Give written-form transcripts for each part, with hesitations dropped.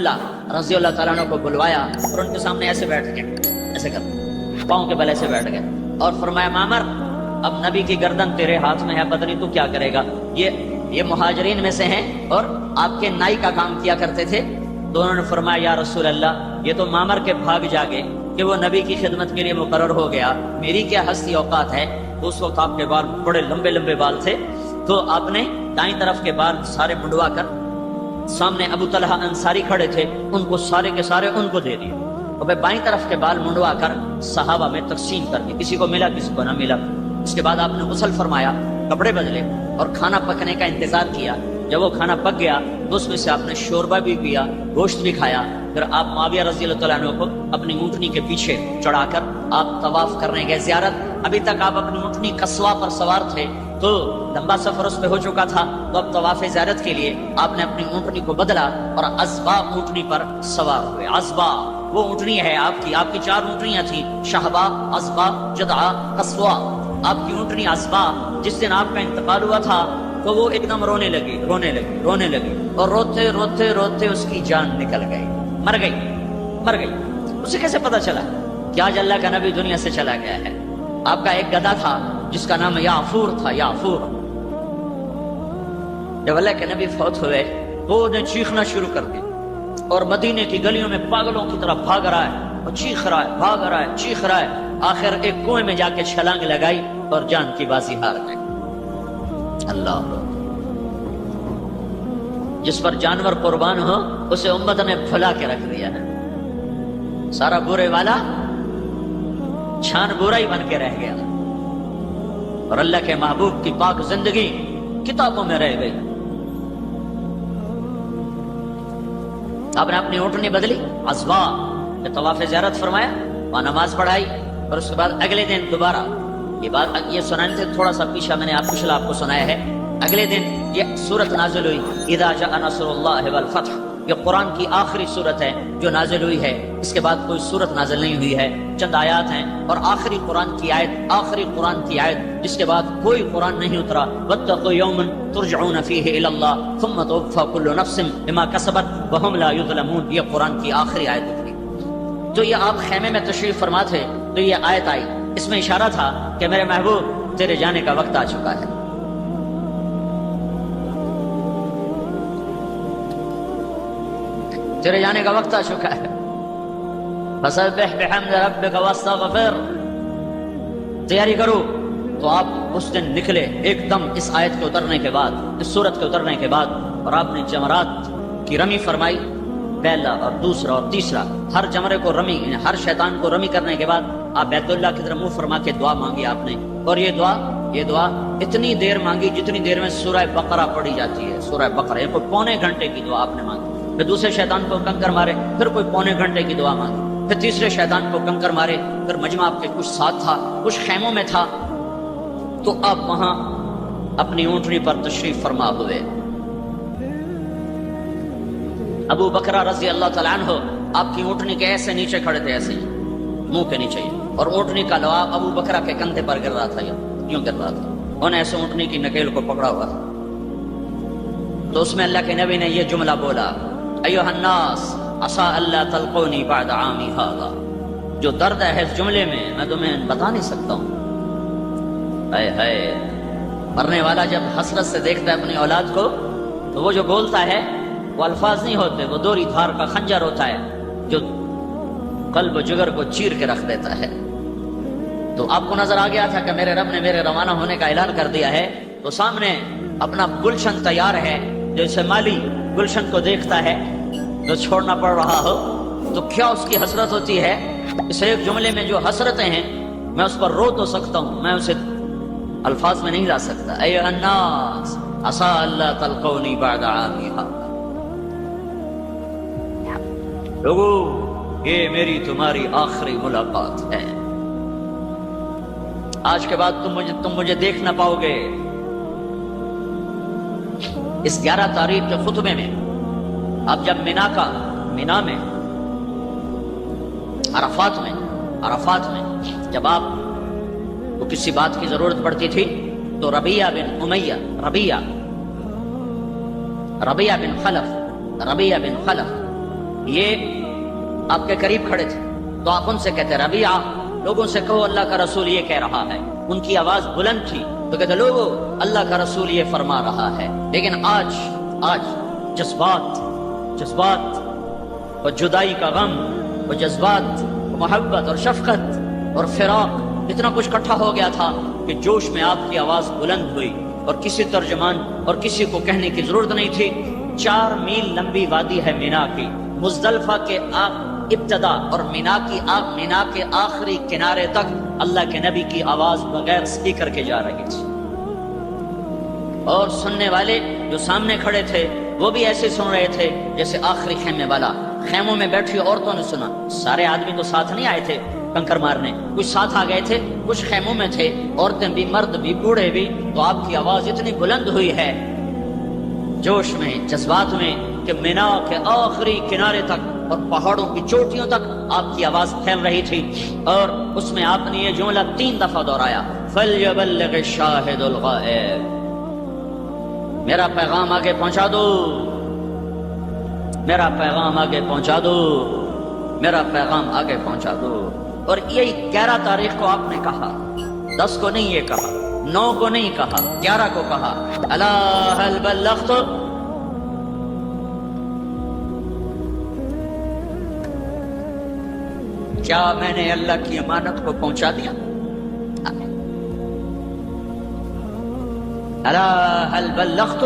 اللہ رضی اللہ تعالیٰ عنہ کو بلوایا اور ان کے سامنے ایسے بیٹھ گئے، ایسے کر پاؤں کے بل ایسے بیٹھ گئے اور فرمایا معمر اب نبی کی گردن تیرے ہاتھ میں ہے، پتہ نہیں تو کیا کرے گا۔ یہ مہاجرین میں سے ہیں اور آپ کے نائی کا کام کیا کرتے تھے۔ تو انہوں نے فرمایا یا رسول اللہ یہ تو معمر کے بھاگ جاگے کہ وہ نبی کی خدمت کے لیے مقرر ہو گیا، میری کیا ہستی اوقات ہے۔ اس وقت آپ کے بال بڑے لمبے لمبے بال تھے، تو آپ نے دائیں طرف کے بال سارے منڈوا کر سامنے ابو طلحہ انصاری کھڑے تھے، ان کو سارے کے سارے ان کو دے دیے، اور پھر بائیں طرف کے بال منڈوا کر صحابہ میں تقسیم کر دی، کسی کو ملا کسی کو نہ ملا۔ اس کے بعد آپ نے غسل فرمایا، کپڑے بدلے اور کھانا پکنے کا انتظار کیا۔ جب وہ کھانا پک گیا تو اس میں سے آپ نے شوربہ بھی پیا، گوشت بھی کھایا۔ پھر آپ معاویہ رضی اللہ تعالیٰ عنہ کو اپنی اونٹنی کے پیچھے چڑھا کر آپ طواف کرنے گئے زیارت۔ ابھی تک آپ اپنی اونٹنی قصوہ پر سوار تھے، تو لمبا سفر اس پہ ہو چکا تھا، تو اب طواف زیارت کے لیے آپ نے اپنی اونٹنی کو بدلا اور عصبہ اونٹنی پر سوار ہوئے۔ عصبہ وہ اونٹنی ہے آپ کی 4 اونٹنیاں تھیں، شہبہ، عصبہ، جدعہ، قصوہ۔ آپ کی اونٹنی عصبہ جس دن آپ کا انتقال ہوا تھا تو وہ ایک دم رونے لگی اور روتے روتے روتے اس کی جان نکل گئی، مر گئی۔ اسے کیسے پتا چلا کہ آج اللہ کا نبی دنیا سے چلا گیا ہے؟ آپ کا ایک گدھا تھا جس کا نام یعفور تھا، یعفور۔ جب اللہ کے نبی فوت ہوئے تو انہیں چیخنا شروع کر دیا اور مدینے کی گلیوں میں پاگلوں کی طرح بھاگ رہا ہے اور چیخ رہا ہے، بھاگ رہا ہے، چیخ رہا ہے۔ آخر ایک کنویں میں جا کے چھلانگ لگائی اور جان کی بازی ہار گئی۔ اللہ، جس پر جانور قربان ہو اسے امت نے بھلا کے رکھ دیا ہے۔ سارا برے والا چھان برا ہی بن کے رہ گیا اور اللہ کے محبوب کی پاک زندگی کتابوں میں رہ گئی۔ آپ نے اپنی اونٹنی بدلی، عصبہ نے طواف زیارت فرمایا، وہاں نماز پڑھائی، اور اس کے بعد اگلے دن دوبارہ یہ سنانے تھے، تھوڑا سا پیچھا میں نے پچھلا آپ کو سنایا ہے۔ اگلے دن یہ سورت نازل ہوئی، اذا جاء نصر اللہ والفتح۔ یہ قرآن کی آخری سورت ہے جو نازل ہوئی ہے، اس کے بعد کوئی سورت نازل نہیں ہوئی ہے، چند آیات ہیں، اور آخری قرآن کی آیت جس کے بعد کوئی قرآن نہیں اترا، واتقوا یوما ترجعون فیہ الی اللہ ثم توفی کل نفس بما کسبت وہم لا یظلمون۔ یہ قرآن کی آخری آیت اتری۔ تو یہ آپ خیمے میں تشریف فرما تھے تو یہ آیت آئی، اس میں اشارہ تھا کہ میرے محبوب تیرے جانے کا وقت آ چکا ہے۔ تیرے جانے کا وقت آ چکا ہے۔ فسبح بحمد ربک واستغفر، تیاری کرو۔ تو آپ اس دن نکلے ایک دم اس آیت کے اترنے کے بعد، اس سورت کے اترنے کے بعد، اور آپ نے جمرات کی رمی فرمائی، پہلا اور دوسرا اور تیسرا، ہر جمرے کو رمی، ہر شیطان کو رمی کرنے کے بعد آپ بیت اللہ کی طرف منہ فرما کے دعا مانگی آپ نے، اور یہ دعا اتنی دیر مانگی جتنی دیر میں سورہ بقرہ پڑھی جاتی ہے۔ سورہ بقرہ یہ کوئی پونے گھنٹے کی دعا آپ نے مانگی۔ پھر دوسرے شیطان کو کنکر مارے، پھر کوئی پونے گھنٹے کی دعا مانگی، پھر تیسرے شیطان کو کنکر مارے، پھر مجمع آپ کے کچھ ساتھ تھا، کچھ خیموں میں تھا، تو آپ وہاں اپنی اونٹنی پر تشریف فرما ہوئے۔ ابو بکر رضی اللہ تعالیٰ عنہ آپ کی اونٹنی کے ایسے نیچے کھڑے تھے، ایسے منہ کے نیچے، اور اونٹنی کا لعاب ابو بکر کے کندھے پر گر رہا تھا، یوں گر رہا تھا، انہوں نے ایسے اونٹنی کی نکیل کو پکڑا ہوا تھا۔ تو اس میں اللہ کے نبی نے یہ جملہ بولا، ایھا الناس عسى الا تلقوني بعد عامی ھذا۔ جو درد ہے اس جملے میں تمہیں بتا نہیں سکتا ہوں۔ ہائے، مرنے والا جب حسرت سے دیکھتا ہے اپنی اولاد کو تو وہ جو بولتا ہے وہ الفاظ نہیں ہوتے، وہ دوری دھار کا خنجر ہوتا ہے جو قلب و جگر کو چیر کے رکھ دیتا ہے۔ تو آپ کو نظر آ گیا تھا کہ میرے رب نے میرے روانہ ہونے کا اعلان کر دیا ہے، تو سامنے اپنا گلشن تیار ہے، جیسے مالی گلشن کو دیکھتا ہے جو چھوڑنا پڑ رہا ہو تو کیا اس کی حسرت ہوتی ہے۔ اس ایک جملے میں جو حسرتیں ہیں میں اس پر رو تو سکتا ہوں، میں اسے الفاظ میں نہیں لا سکتا۔ ایھا الناس عسى الا تلقوني بعد عامی ھذا۔ لوگو یہ میری تمہاری آخری ملاقات ہے، آج کے بعد تم مجھے دیکھ نہ پاؤ گے۔ اس 11 تاریخ کے خطبے میں اب جب مینا میں عرفات میں جب آپ کو کسی بات کی ضرورت پڑتی تھی تو ربیہ بن خلف یہ آپ کے قریب کھڑے تھے تو آپ ان سے کہتے ربیعہ لوگوں سے کہو اللہ کا رسول یہ کہہ رہا ہے. ان کی آواز بلند تھی تو کہتے لوگوں اللہ کا رسول یہ فرما رہا ہے. لیکن آج جذبات اور جدائی کا غم اور جذبات محبت اور شفقت اور فراق اتنا کچھ اکٹھا ہو گیا تھا کہ جوش میں آپ کی آواز بلند ہوئی اور کسی ترجمان اور کسی کو کہنے کی ضرورت نہیں تھی. 4 میل لمبی وادی ہے مینا کی. مزدلفہ کے ابتدا اور مینا کے آخری کنارے تک اللہ کے نبی کی آواز بغیر سپیکر کے جا رہی تھی. اور سننے والے جو سامنے کھڑے تھے وہ بھی ایسے سن رہے تھے جیسے آخری خیمے والا. خیموں میں بیٹھی عورتوں نے سنا. سارے آدمی تو ساتھ نہیں آئے تھے کنکر مارنے, کچھ ساتھ آ گئے تھے, کچھ خیموں میں تھے, عورتیں بھی مرد بھی بوڑھے بھی. تو آپ کی آواز اتنی بلند ہوئی ہے جوش میں جذبات میں کہ مینا کے آخری کنارے تک اور پہاڑوں کی چوٹیوں تک آپ کی آواز پھیل رہی تھی. اور اس میں آپ نے یہ جملہ 3 دفعہ دہرایا فَلْيَبَلِّغِ الشَّاهِدُ الْغَائِبُ. میرا پیغام آگے پہنچا دو, میرا پیغام آگے پہنچا دو, میرا پیغام آگے پہنچا دو. اور یہی 11 تاریخ کو آپ نے کہا, 10 کو نہیں یہ کہا, 9 کو نہیں کہا, 11 کو کہا الا هل بلغت. کیا میں نے اللہ کی امانت کو پہنچا دیا؟ الا هل بلغت,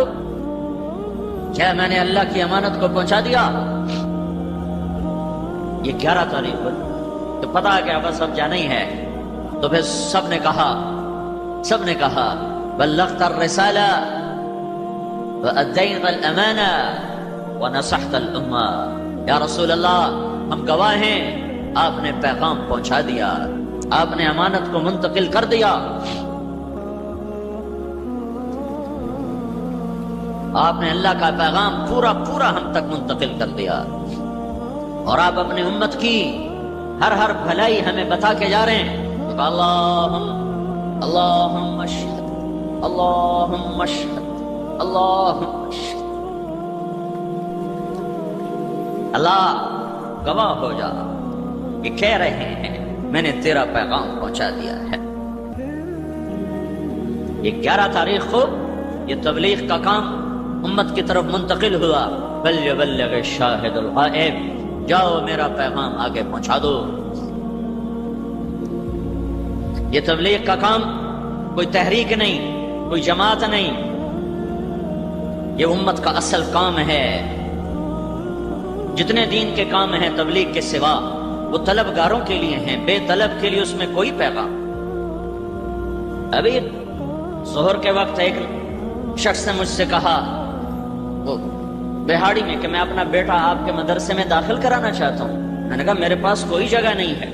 کیا میں نے اللہ کی امانت کو پہنچا دیا؟ یہ 11 تاریخ کو تو پتا کہ بس اب جانا ہی ہے. تو پھر سب نے کہا بلغت الرسالہ وأديت الأمانة ونصحت الأمة. یا رسول اللہ ہم گواہ ہیں آپ نے پیغام پہنچا دیا, آپ نے امانت کو منتقل کر دیا, آپ نے اللہ کا پیغام پورا ہم تک منتقل کر دیا. اور آپ اپنی امت کی ہر بھلائی ہمیں بتا کے جا رہے ہیں. تو اللہم اشہد اللہم اشہد اللہم اشہد. اللہ گواہ ہو جا, یہ کہہ رہے ہیں میں نے تیرا پیغام پہنچا دیا ہے. یہ 11 تاریخ کو یہ تبلیغ کا کام امت کی طرف منتقل ہوا. فَلْيَبَلِّغِ الشَّاهِدُ الْغَائِبُ. جاؤ میرا پیغام آگے پہنچا دو. یہ تبلیغ کا کام کوئی تحریک نہیں, کوئی جماعت نہیں, یہ امت کا اصل کام ہے. جتنے دین کے کام ہیں تبلیغ کے سوا وہ طلبگاروں کے لیے ہیں, بے طلب کے لیے اس میں کوئی پیغام. ابھی ظہر کے وقت ایک شخص نے مجھ سے کہا وہ بہاڑی میں کہ میں اپنا بیٹا آپ کے مدرسے میں داخل کرانا چاہتا ہوں. میں نے کہا میرے پاس کوئی جگہ نہیں ہے,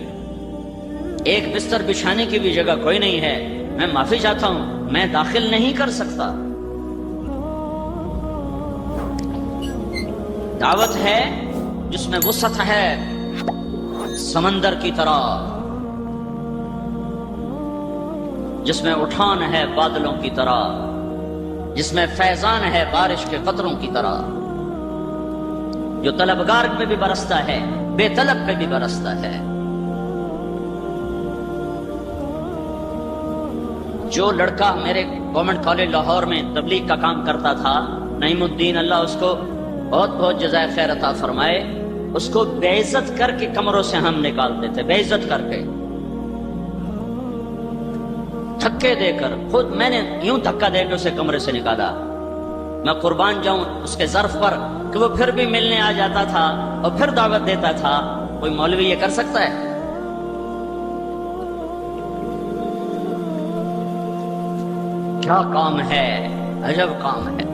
ایک بستر بچھانے کی بھی جگہ کوئی نہیں ہے, میں معافی چاہتا ہوں, میں داخل نہیں کر سکتا. دعوت ہے جس میں وسعت ہے سمندر کی طرح, جس میں اٹھان ہے بادلوں کی طرح, جس میں فیضان ہے بارش کے قطروں کی طرح, جو طلبگار پہ بھی برستا ہے بے طلب پہ بھی برستا ہے. جو لڑکا میرے گورنمنٹ کالج لاہور میں تبلیغ کا کام کرتا تھا, نعیم الدین, اللہ اس کو بہت جزائے خیر عطا فرمائے, اس کو بے عزت کر کے کمروں سے ہم نکالتے تھے, بے عزت کر کے, دھکے دے کر. خود میں نے یوں دھکا دے کے اسے کمرے سے نکالا. میں قربان جاؤں اس کے ظرف پر کہ وہ پھر بھی ملنے آ جاتا تھا اور پھر دعوت دیتا تھا. کوئی مولوی یہ کر سکتا ہے؟ کیا کام ہے, عجب کام ہے.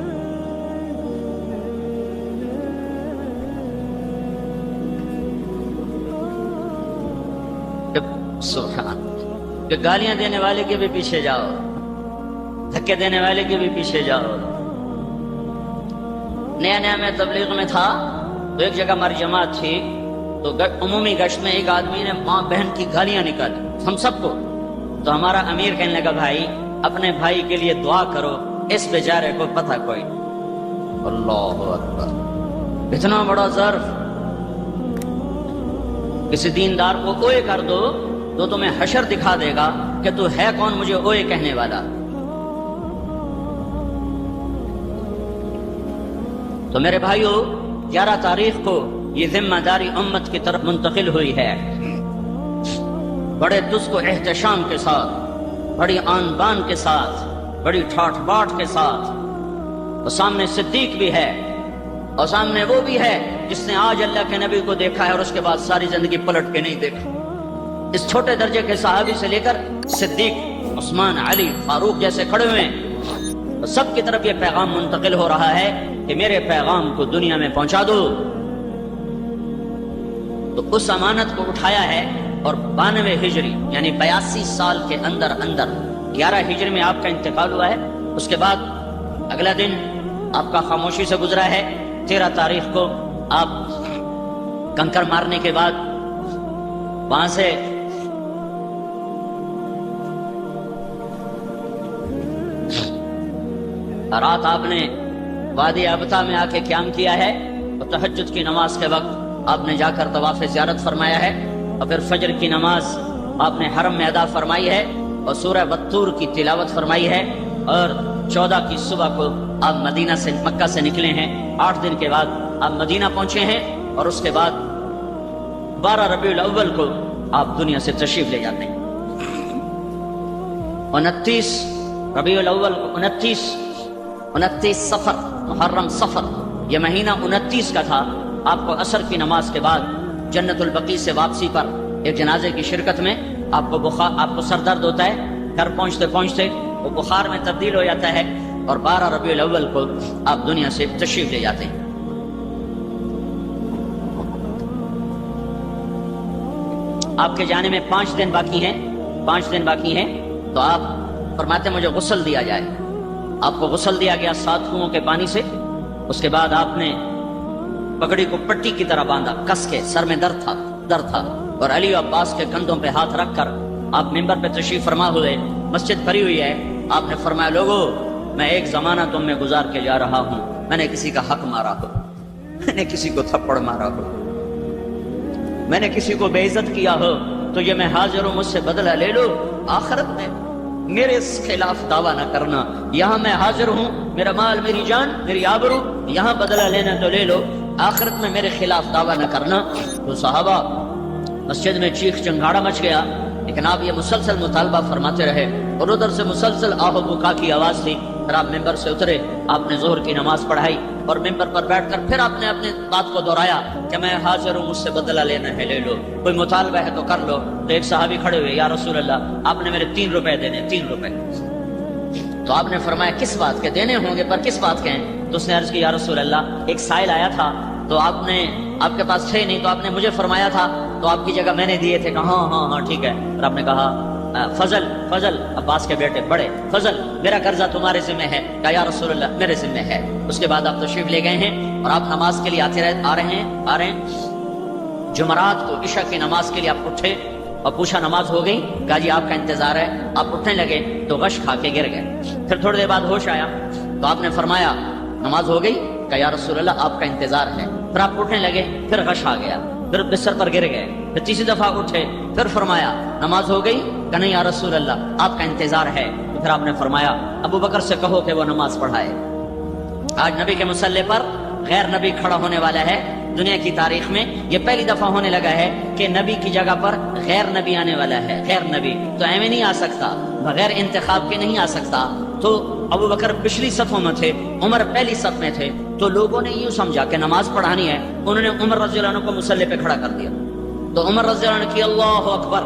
سبحان, کہ گالیاں دینے والے کے بھی پیچھے جاؤ, دھکے دینے والے کے بھی پیچھے جاؤ. نیا میں تبلیغ میں تھا تو ایک جگہ ہماری جماعت تھی, تو عمومی گشت میں ایک آدمی نے ماں بہن کی گالیاں نکالی ہم سب کو. تو ہمارا امیر کہنے لگا بھائی اپنے بھائی کے لیے دعا کرو, اس بیچارے کو پتہ کوئی. اللہ اکبر, اتنا بڑا ظرف کسی دیندار کو اوئے کر دو تو تمہیں حشر دکھا دے گا کہ تو ہے کون مجھے اوئے کہنے والا. تو میرے بھائیو 11 تاریخ کو یہ ذمہ داری امت کی طرف منتقل ہوئی ہے. بڑے دست و احتشام کے ساتھ، بڑی آن بان کے ساتھ، بڑی ٹھاٹھ باٹھ کے ساتھ. اور سامنے صدیق بھی ہے اور سامنے وہ بھی ہے جس نے آج اللہ کے نبی کو دیکھا ہے اور اس کے بعد ساری زندگی پلٹ کے نہیں دیکھا. اس چھوٹے درجے کے صحابی سے لے کر صدیق، عثمان، علی، فاروق جیسے کھڑے ہوئے ہیں. سب کی طرف یہ پیغام منتقل ہو رہا ہے کہ میرے پیغام کو دنیا میں پہنچا دو. تو اس امانت کو اٹھایا ہے اور 92 ہجری یعنی 82 سال کے اندر 11 ہجری میں آپ کا انتقال ہوا ہے. اس کے بعد اگلا دن آپ کا خاموشی سے گزرا ہے. 13 تاریخ کو آپ کنکر مارنے کے بعد وہاں سے رات آپ نے وادی ابتا میں آ کے قیام کیا ہے اور تہجد کی نماز کے وقت آپ نے جا کر طواف زیارت فرمایا ہے اور پھر فجر کی نماز آپ نے حرم میں ادا فرمائی ہے اور سورہ والطور کی تلاوت فرمائی ہے. اور 14 کی صبح کو آپ مدینہ سے مکہ سے نکلے ہیں. 8 دن کے بعد آپ مدینہ پہنچے ہیں اور اس کے بعد 12 ربیع الاول کو آپ دنیا سے تشریف لے جاتے ہیں. 29 ربیع الاول کو 29 صفر، محرم صفر، یہ مہینہ 29 کا تھا. آپ کو عصر کی نماز کے بعد جنت البقیع سے واپسی پر ایک جنازے کی شرکت میں آپ کو سر درد ہوتا ہے. گھر پہنچتے پہنچتے وہ بخار میں تبدیل ہو جاتا ہے اور 12 ربیع الاول کو آپ دنیا سے تشریف لے جاتے ہیں. آپ کے جانے میں 5 دن باقی ہیں. 5 دن باقی ہیں تو آپ فرماتے مجھے غسل دیا جائے. آپ کو غسل دیا گیا 7 کنوؤں کے پانی سے. اس کے بعد آپ نے پگڑی کو پٹی کی طرح باندھا کس کے. سر میں درد تھا اور علی و عباس کے کندھوں پہ ہاتھ رکھ کر آپ منبر پہ تشریف فرما ہوئے. مسجد بھری ہوئی ہے. آپ نے فرمایا لوگو میں ایک زمانہ تم میں گزار کے جا رہا ہوں. میں نے کسی کا حق مارا ہو، میں نے کسی کو تھپڑ مارا ہو، میں نے کسی کو بے عزت کیا ہو تو یہ میں حاضر ہوں، مجھ سے بدلہ لے لو. آخرت میں میرے خلاف دعویٰ نہ کرنا. یہاں میں حاضر ہوں، میرا مال، میری جان، میری آبرو، یہاں بدلہ لینا تو لے لو، آخرت میں میرے خلاف دعویٰ نہ کرنا. تو صحابہ مسجد میں چیخ چنگاڑا مچ گیا. لیکن آپ یہ مسلسل مطالبہ فرماتے رہے اور ادھر سے مسلسل آہ و بکا کی آواز تھی. پھر آپ ممبر سے اترے، آپ نے ظہر کی نماز پڑھائی اور ممبر پر بیٹھ کر پھر آپ نے اپنی بات کو دہرایا کہ میں حاضر ہوں، مجھ سے بدلہ لینا ہے لے لو، کوئی مطالبہ ہے تو کر لو. تو ایک صحابی کھڑے ہوئے، یا رسول اللہ آپ نے میرے 3 روپے دینے. 3 روپے. تو آپ نے فرمایا کس بات کے دینے ہوں گے، پر کس بات کے ہیں؟ تو اس نے عرض کی یا رسول اللہ ایک سائل آیا تھا تو آپ کے پاس تھے نہیں تو آپ نے مجھے فرمایا تھا تو آپ کی جگہ میں نے دیے تھے. کہا ہاں ٹھیک ہے. اور آپ نے کہا فضل عباس کے بیٹے بڑے، فضل میرا قرضہ تمہارے ذمہ ہے. کہا یا رسول اللہ میرے ذمہ ہے. اس کے بعد آپ تشریف لے گئے ہیں اور آپ نماز کے لیے آ رہے ہیں. جمعرات کو عشاء کی نماز کے لیے آپ اٹھے اور پوچھا نماز ہو گئی؟ کہا جی آپ کا انتظار ہے. آپ اٹھنے لگے تو غش کھا کے گر گئے. پھر تھوڑی دیر بعد ہوش آیا تو آپ نے فرمایا نماز ہو گئی؟ کہا یا رسول اللہ آپ کا انتظار ہے. پھر آپ اٹھنے لگے، پھر غش آ گیا، پھر بستر پر گر گئے. پھر تیسری دفعہ اٹھے، پھر فرمایا نماز ہو گئی؟ کہ نہیں یا رسول اللہ آپ کا انتظار ہے. تو پھر آپ نے فرمایا ابو بکر سے کہو کہ وہ نماز پڑھائے. آج نبی کے مصلی پر غیر نبی کھڑا ہونے والا ہے. دنیا کی تاریخ میں یہ پہلی دفعہ ہونے لگا ہے کہ نبی کی جگہ پر غیر نبی آنے والا ہے. غیر نبی تو ایویں نہیں آ سکتا، بغیر انتخاب کے نہیں آ سکتا. تو ابو بکر پچھلی صفوں میں تھے، عمر پہلی صف میں تھے. تو لوگوں نے یوں سمجھا کہ نماز پڑھانی ہے، انہوں نے عمر رضی اللہ عنہ کو مصلی پہ کھڑا کر دیا. تو عمر رضی اللہ عنہ کی اللہ اکبر.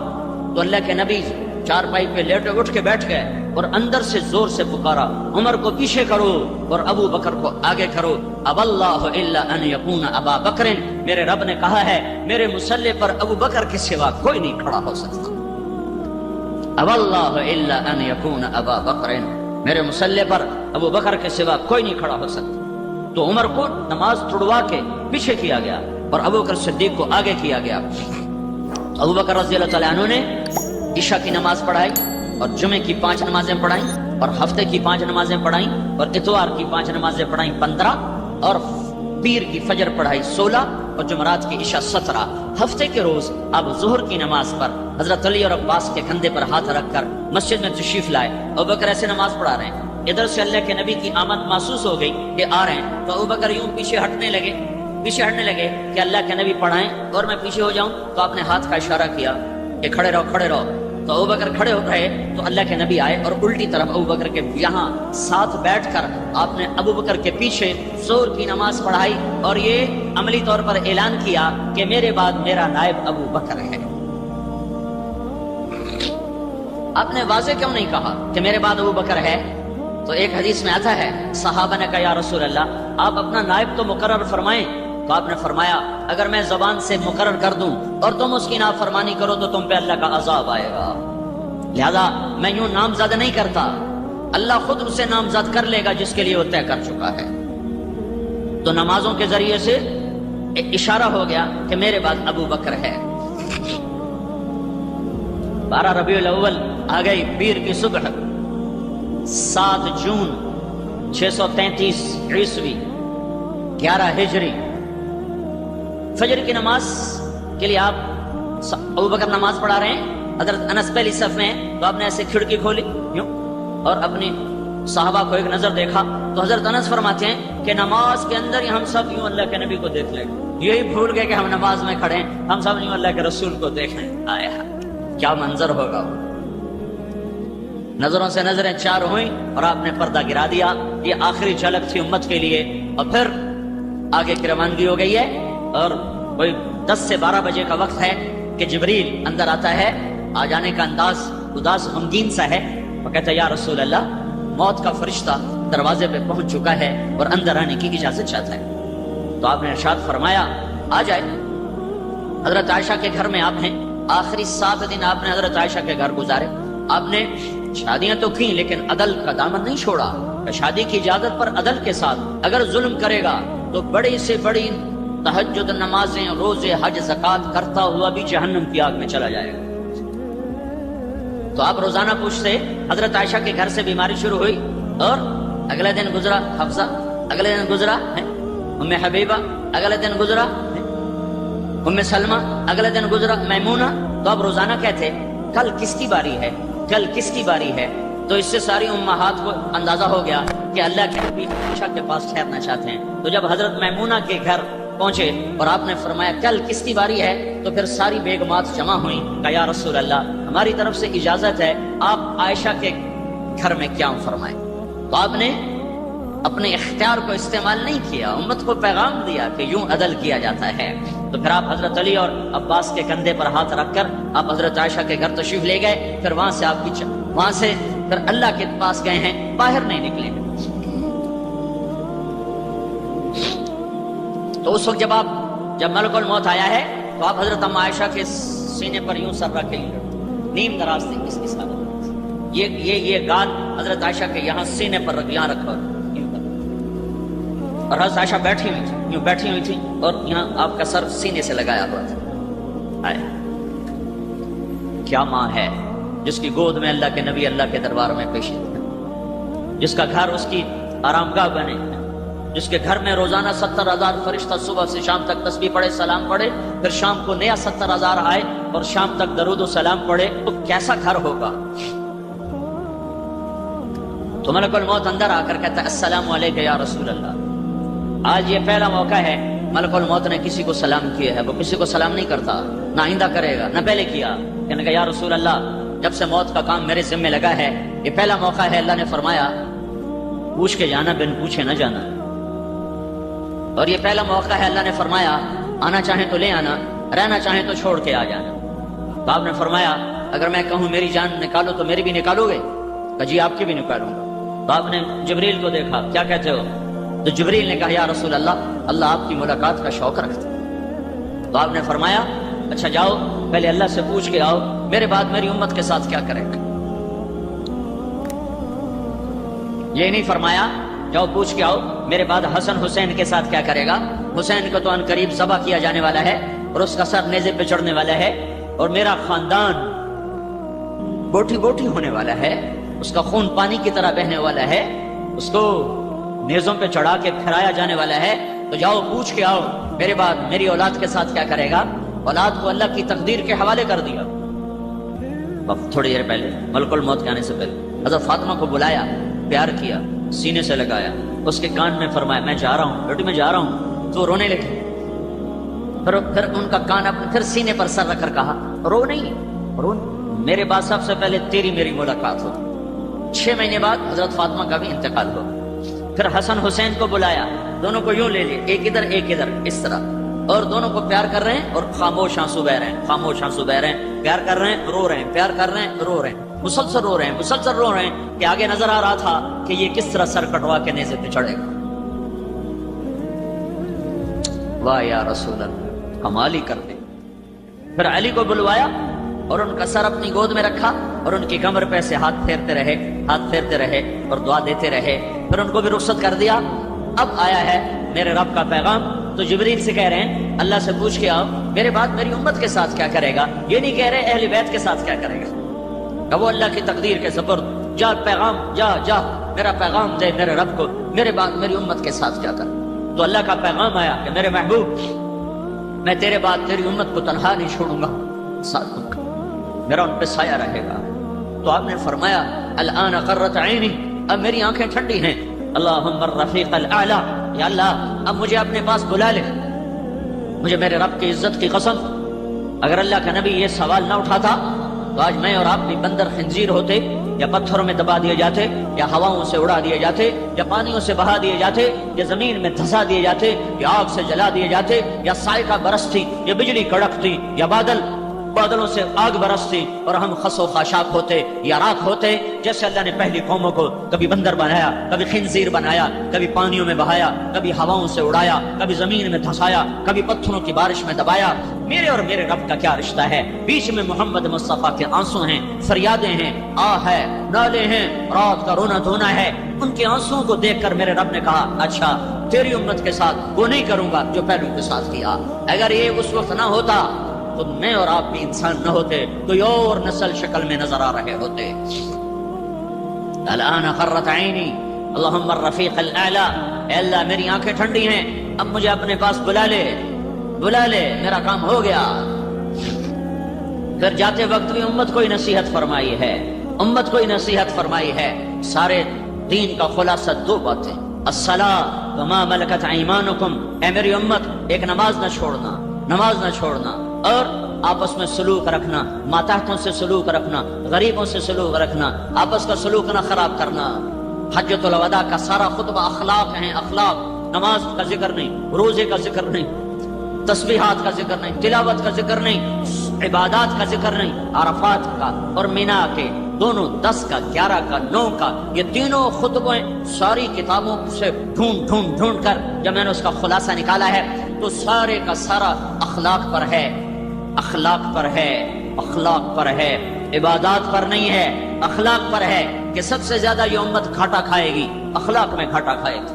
تو اللہ کے نبی چارپائی پہ لیٹے اٹھ کے بیٹھ گئے اور اندر سے زور سے پکارا عمر کو پیچھے کرو اور ابو بکر کو آگے کرو. اب اللہ الا ان یکون ابا بکر، میرے رب نے کہا ہے میرے مصلی پر ابو بکر کے سوا کوئی نہیں کھڑا ہو سکتا. اب اللہ الا ان یکون ابا بکر، میرے مصلی پر ابو بکر کے سوا کوئی نہیں کھڑا ہو سکتا. تو عمر کو نماز چھڑوا کے پیچھے کیا گیا اور ابو بکر صدیق کو آگے کیا گیا. ابو بکر رضی اللہ تعالیٰ عنہ نے عشاء کی نماز پڑھائی اور جمعے کی 5 نمازیں پڑھائیں اور ہفتے کی 5 نمازیں پڑھائیں اور اتوار کی 5 نمازیں پڑھائیں 15 اور پیر کی فجر پڑھائی 16 اور جمعرات کی عشاء 17۔ ہفتے کے روز آپ ظہر کی نماز پر حضرت علی اور عباس کے کندھے پر ہاتھ رکھ کر مسجد میں تشریف لائے۔ ابوبکر ایسے نماز پڑھا رہے ہیں، ادھر سے اللہ کے نبی کی آمد محسوس ہو گئی کہ آ رہے ہیں، تو ابوبکر یوں پیچھے ہٹنے لگے کہ اللہ کے نبی پڑھائیں اور میں پیچھے ہو جاؤں، تو آپ نے ہاتھ کا اشارہ کیا کہ کھڑے رہو۔ تو ابوبکر کھڑے ہو گئے تو اللہ کے نبی آئے اور الٹی طرف ابوبکر کے یہاں ساتھ بیٹھ کر آپ نے ابوبکر کے پیچھے ظہر کی نماز پڑھائی اور یہ عملی طور پر اعلان کیا کہ میرے بعد میرا نائب ابوبکر ہے۔ آپ نے واضح کیوں نہیں کہا کہ میرے بعد ابوبکر ہے؟ تو ایک حدیث میں آتا ہے صحابہ نے کہا یا رسول اللہ آپ اپنا نائب تو مقرر فرمائیں، تو آپ نے فرمایا اگر میں زبان سے مقرر کر دوں اور تم اس کی نافرمانی کرو تو تم پہ اللہ کا عذاب آئے گا، لہذا میں یوں نامزد نہیں کرتا، اللہ خود اسے نامزد کر لے گا جس کے لیے وہ طے کر چکا ہے۔ تو نمازوں کے ذریعے سے ایک اشارہ ہو گیا کہ میرے بعد ابو بکر ہے۔ 12 ربیع الاول آ گئی پیر کی صبح، 7 جون 633 عیسوی 11 ہجری، فجر کی نماز کے لیے آپ ابو بکر نماز پڑھا رہے ہیں، حضرت انس پہلی صف میں ہیں، تو آپ نے ایسے کھڑکی کھولی یوں اور اپنی صحابہ کو ایک نظر دیکھا، تو حضرت انس فرماتے ہیں کہ نماز کے اندر ہی ہم سب یوں اللہ کے نبی کو دیکھ لیں، یہی بھول گئے کہ ہم نماز میں کھڑے ہیں، ہم سب یوں اللہ کے رسول کو دیکھیں، آیا کیا منظر ہوگا۔ نظروں سے نظریں چار ہوئیں اور آپ نے پردہ گرا دیا، یہ آخری جھلک تھی امت کے لیے، اور پھر آگے کی روانگی ہو گئی ہے، اور کوئی 10 سے 12 بجے کا وقت ہے کہ جبریل اندر آتا ہے، آ جانے کا انداز اداس غمگین سا ہے، وہ کہتا ہے یا رسول اللہ موت کا فرشتہ دروازے پہ پہنچ چکا ہے اور اندر آنے کی اجازت چاہتا ہے۔ تو آپ نے ارشاد فرمایا آ جائے۔ حضرت عائشہ کے گھر میں آپ ہیں، آخری 7 دن آپ نے حضرت عائشہ کے گھر گزارے، آپ نے شادیاں تو کی لیکن عدل کا دامن نہیں چھوڑا، شادی کی اجازت پر عدل کے ساتھ، اگر ظلم کرے گا تو بڑی سے بڑی تہجد نمازیں روزے حج زکات کرتا ہوا بھی جہنم کی آگ میں چلا جائے گا۔ تو آپ روزانہ پوچھتے، حضرت عائشہ کے گھر سے بیماری شروع ہوئی اور اگلے دن گزرا حفصہ، اگلے دن گزرا ام حبیبہ، اگلے دن گزرا ام سلمہ، اگلے دن گزرا میمونہ، تو آپ روزانہ کہتے کل کس کی باری ہے، کل کس کی باری ہے۔ تو اس سے ساری امہات کو اندازہ ہو گیا کہ اللہ کے نبی عائشہ کے پاس ٹھہرنا چاہتے ہیں۔ تو جب حضرت میمونہ کے گھر پہنچے اور آپ نے فرمایا کل کس کی باری ہے، تو پھر ساری بیگمات جمع ہوئیں، کہا یا رسول اللہ ہماری طرف سے اجازت ہے، آپ عائشہ کے گھر میں قیام فرمائیں۔ تو آپ نے اپنے اختیار کو استعمال نہیں کیا، امت کو پیغام دیا کہ یوں عدل کیا جاتا ہے۔ تو پھر آپ حضرت علی اور عباس کے کندھے پر ہاتھ رکھ کر آپ حضرت عائشہ کے گھر تشریف لے گئے، پھر وہاں سے پھر اللہ کے پاس گئے ہیں، باہر نہیں نکلے۔ تو اس وقت جب ملک الموت آیا ہے تو آپ حضرت ام عائشہ کے سینے پر یوں سر رکھے، نیم دراز تھی اس کی ساتھ، یہ گال حضرت عائشہ کے یہاں سینے پر یہاں رکھا، اور حضرت عائشہ بیٹھی ہوئی تھی اور یہاں آپ کا سر سینے سے لگایا ہوا تھا۔ کیا ماں ہے جس کی گود میں اللہ کے نبی اللہ کے دربار میں پیش ہے، جس کا گھر اس کی آرام گاہ بنے، جس کے گھر میں روزانہ 70,000 فرشتہ صبح سے شام تک تسبیح پڑھے سلام پڑھے، پھر شام کو نیا 70,000 آئے اور شام تک درود و سلام پڑھے، تو کیسا گھر ہوگا۔ تو ملک الموت اندر آ کر کہتا ہے السلام علیکم یا رسول اللہ۔ آج یہ پہلا موقع ہے ملک الموت نے کسی کو سلام کیا ہے، وہ کسی کو سلام نہیں کرتا، نہ آئندہ کرے گا، نہ پہلے کیا۔ کہنے کا یا رسول اللہ جب سے موت کا کام میرے ذمہ لگا ہے یہ پہلا موقع ہے، اللہ نے فرمایا پوچھ کے جانا بن پوچھے نہ جانا، اور یہ پہلا موقع ہے اللہ نے فرمایا آنا چاہیں تو لے آنا، رہنا چاہیں تو چھوڑ کے آ جانا۔ تو آپ نے فرمایا اگر میں کہوں میری جان نکالو تو میری بھی نکالو گے؟ کہ جی آپ کی بھی نکالوں گا۔ تو آپ نے جبریل کو دیکھا، کیا کہتے ہو؟ تو جبریل نے کہا یا رسول اللہ آپ کی ملاقات کا شوق رکھتا۔ تو آپ نے فرمایا اچھا جاؤ پہلے اللہ سے پوچھ کے آؤ میرے بعد میری امت کے ساتھ کیا کرے گا۔ یہ نہیں فرمایا جاؤ پوچھ کے آؤ میرے بعد حسن حسین کے ساتھ کیا کرے گا، حسین کو تو ان قریب ذبح کیا جانے والا ہے اور اس کا سر نیزے پہ چڑھنے والا ہے، اور میرا خاندان بوٹی بوٹی ہونے والا ہے، اس کا خون پانی کی طرح بہنے والا ہے، اس کو نیزوں پہ چڑھا کے پھرایا جانے والا ہے، تو جاؤ پوچھ کے آؤ میرے بعد میری اولاد کے ساتھ کیا کرے گا۔ اولاد کو اللہ کی تقدیر کے حوالے کر دیا۔ تھوڑی دیر پہلے ملک الموت کے آنے سے پہلے حضرت فاطمہ کو بلایا، پیار کیا، سینے سے لگایا، اس کے کان میں فرمایا میں جا رہا ہوں بیٹی، میں جا رہا ہوں۔ تو رونے لگی، پھر ان کا کان اپنے پھر سینے پر سر رکھ کر کہا رو نہیں، رو نہیں، میرے بعد سب سے پہلے تیری میری ملاقات ہو۔ 6 مہینے بعد حضرت فاطمہ کا بھی انتقال ہو۔ پھر حسن حسین کو بلایا، دونوں کو یوں لے لیے، ایک ادھر ایک ادھر، اس طرح، اور دونوں کو پیار کر رہے ہیں اور خاموش آنسو بہ رہے ہیں، خاموش آنسو بہ رہے ہیں، پیار کر رہے ہیں رو رہے ہیں، پیار کر رہے ہیں رو رہے ہیں، مسلسل رو رہے ہیں، مسلسل رو رہے ہیں کہ آگے نظر آ رہا تھا کہ یہ کس طرح سر کٹوا کے نیزے پہ چڑھے گا۔ واہ یا رسول اللہ، کمال ہی کر دے۔ پھر علی کو بلوایا اور ان کا سر اپنی گود میں رکھا اور ان کی کمر پہ سے ہاتھ پھیرتے رہے اور دعا دیتے رہے۔ پھر ان کو بھی رخصت کر دیا۔ اب آیا ہے میرے رب کا پیغام، تو جبریل سے کہہ رہے ہیں اللہ سے پوچھ کے آؤ میرے بعد میری امت کے ساتھ کیا کرے گا۔ یہ نہیں کہہ رہے اہل بیت کے ساتھ کیا کرے گا، کہ وہ اللہ کی تقدیر کے سپرد، جا پیغام، جا میرا پیغام دے میرے رب کو، میرے بعد میری امت کے ساتھ کیا کر۔ تو اللہ کا پیغام آیا کہ میرے محبوب میں تیرے بعد تیری امت کو تنہا نہیں چھوڑوں گا، ساتھ دوں گا، میرا ان پہ سایہ رہے گا۔ تو آپ نے فرمایا الآن قرت عینی، اب میری آنکھیں ٹھنڈی ہیں، اللہم الرفیق الاعلی، یا اللہ اب مجھے اپنے پاس بلا لے۔ مجھے میرے رب کی عزت کی قسم، اگر اللہ کا نبی یہ سوال نہ اٹھاتا تو آج میں اور آپ بھی بندر خنزیر ہوتے، یا پتھروں میں دبا دیے جاتے، یا ہواؤں سے اڑا دیے جاتے، یا پانیوں سے بہا دیے جاتے، یا زمین میں دھسا دیے جاتے، یا آگ سے جلا دیے جاتے، یا صاعقہ برستی، یا بجلی کڑکتی، یا بادلوں سے آگ برستی اور ہم خس و خاشاک ہوتے یا راکھ ہوتے۔ جیسے اللہ نے پہلی قوموں کو کبھی بندر بنایا، کبھی خنزیر بنایا، کبھی پانیوں میں بہایا، کبھی ہواؤں سے اڑایا، کبھی زمین میں دھسایا، کبھی پتھروں کی بارش میں دبایا۔ میرے اور میرے رب کا کیا رشتہ ہے؟ بیچ میں محمد مصطفیٰ کے آنسو ہیں، فریادیں ہیں، آہ ہے، نالے ہیں، رات کا رونا دھونا ہے۔ ان کے آنسوؤں کو دیکھ کر میرے رب نے کہا اچھا تیری امت کے ساتھ وہ نہیں کروں گا جو پہلو کے ساتھ کیا۔ اگر یہ اس وقت نہ ہوتا تو میں اور آپ بھی انسان نہ ہوتے، کوئی اور نسل شکل میں نظر آ رہے ہوتے۔ الان قرت عینی اللہم الرفیق الاعلی، اے اللہ میری آنکھیں ٹھنڈی ہیں، اب مجھے اپنے پاس بلا لے، میرا کام ہو گیا۔ پھر جاتے وقت بھی امت کو ہی نصیحت فرمائی ہے، سارے دین کا خلاصہ 2 باتیں، الصلاۃ وما ملکت ایمانکم، اے میری امت ایک نماز نہ چھوڑنا، اور آپس میں سلوک رکھنا، ماتحتوں سے سلوک رکھنا، غریبوں سے سلوک رکھنا، آپس کا سلوک نہ خراب کرنا۔ حجۃ الوداع کا سارا خطبہ اخلاق ہیں، اخلاق، نماز کا ذکر نہیں، روزے کا ذکر نہیں، تسبیحات کا ذکر نہیں، تلاوت کا ذکر نہیں، عبادات کا ذکر نہیں۔ عرفات کا اور مینا کے دونوں 10 کا 11 کا 9 کا یہ تینوں خطبیں ساری کتابوں سے ڈھونڈ کر جب میں نے اس کا خلاصہ نکالا ہے تو سارے کا سارا اخلاق پر ہے، عبادات پر نہیں ہے، اخلاق پر ہے کہ سب سے زیادہ یہ امت گھاٹا کھائے گی، اخلاق میں گھاٹا کھائے گی۔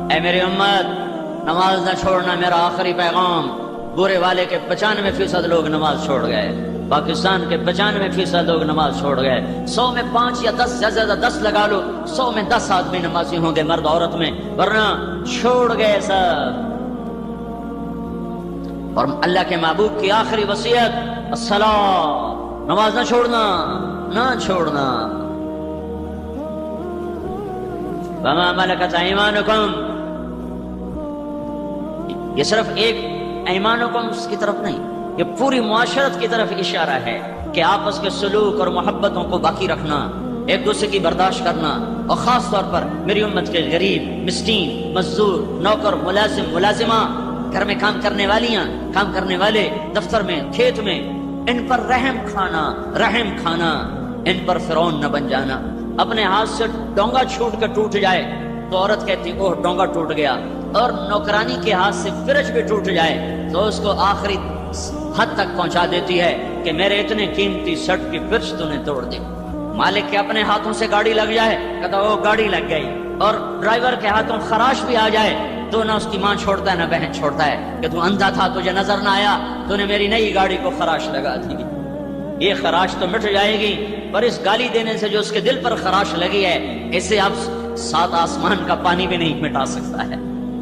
اے میری امت نماز نہ چھوڑنا، میرا آخری پیغام۔ برے والے کے 95% لوگ نماز چھوڑ گئے، پاکستان کے 95% لوگ نماز چھوڑ گئے۔ 100 میں 5 یا 10 زیادہ 10 لگا لو، 100 میں 10 آدمی نمازی ہوں گے، مرد عورت میں، ورنہ چھوڑ گئے سب۔ اور اللہ کے محبوب کی آخری وصیت الصلاۃ، نماز نہ چھوڑنا۔ وما ملکت ایمانکم، یہ صرف ایک ایمانکم کی طرف نہیں، یہ پوری معاشرت کی طرف اشارہ ہے کہ آپس کے سلوک اور محبتوں کو باقی رکھنا، ایک دوسرے کی برداشت کرنا، اور خاص طور پر میری امت کے غریب، مسکین، مزدور، نوکر، ملازم، ملازمہ، گھر میں کام کرنے والیاں، کام کرنے والے، دفتر میں، کھیت میں، ان پر رحم کھانا، ان پر فرعون نہ بن جانا۔ اپنے ہاتھ سے ڈونگا چھوٹ کے ٹوٹ جائے تو عورت کہتی اوہ ڈونگا ٹوٹ گیا، اور نوکرانی کے ہاتھ سے فرج بھی ٹوٹ جائے تو اس کو آخری حد تک پہنچا دیتی ہے کہ میرے اتنے قیمتی شرٹ کی فرج تو نے توڑ دی۔ مالک کے اپنے ہاتھوں سے گاڑی لگ جائے کہتا وہ گاڑی لگ گئی، اور ڈرائیور کے ہاتھوں خراش بھی آ جائے تو نہ اس کی ماں چھوڑتا ہے نہ بہن چھوڑتا ہے کہ تو اندھا تھا، تجھے نظر نہ آیا، تو نے میری نئی گاڑی کو خراش لگا دی۔ یہ خراش تو مٹ جائے گی، پر اس گالی دینے سے جو اس کے دل پر خراش لگی ہے اسے اب 7 آسمان کا پانی بھی نہیں مٹا سکتا ہے،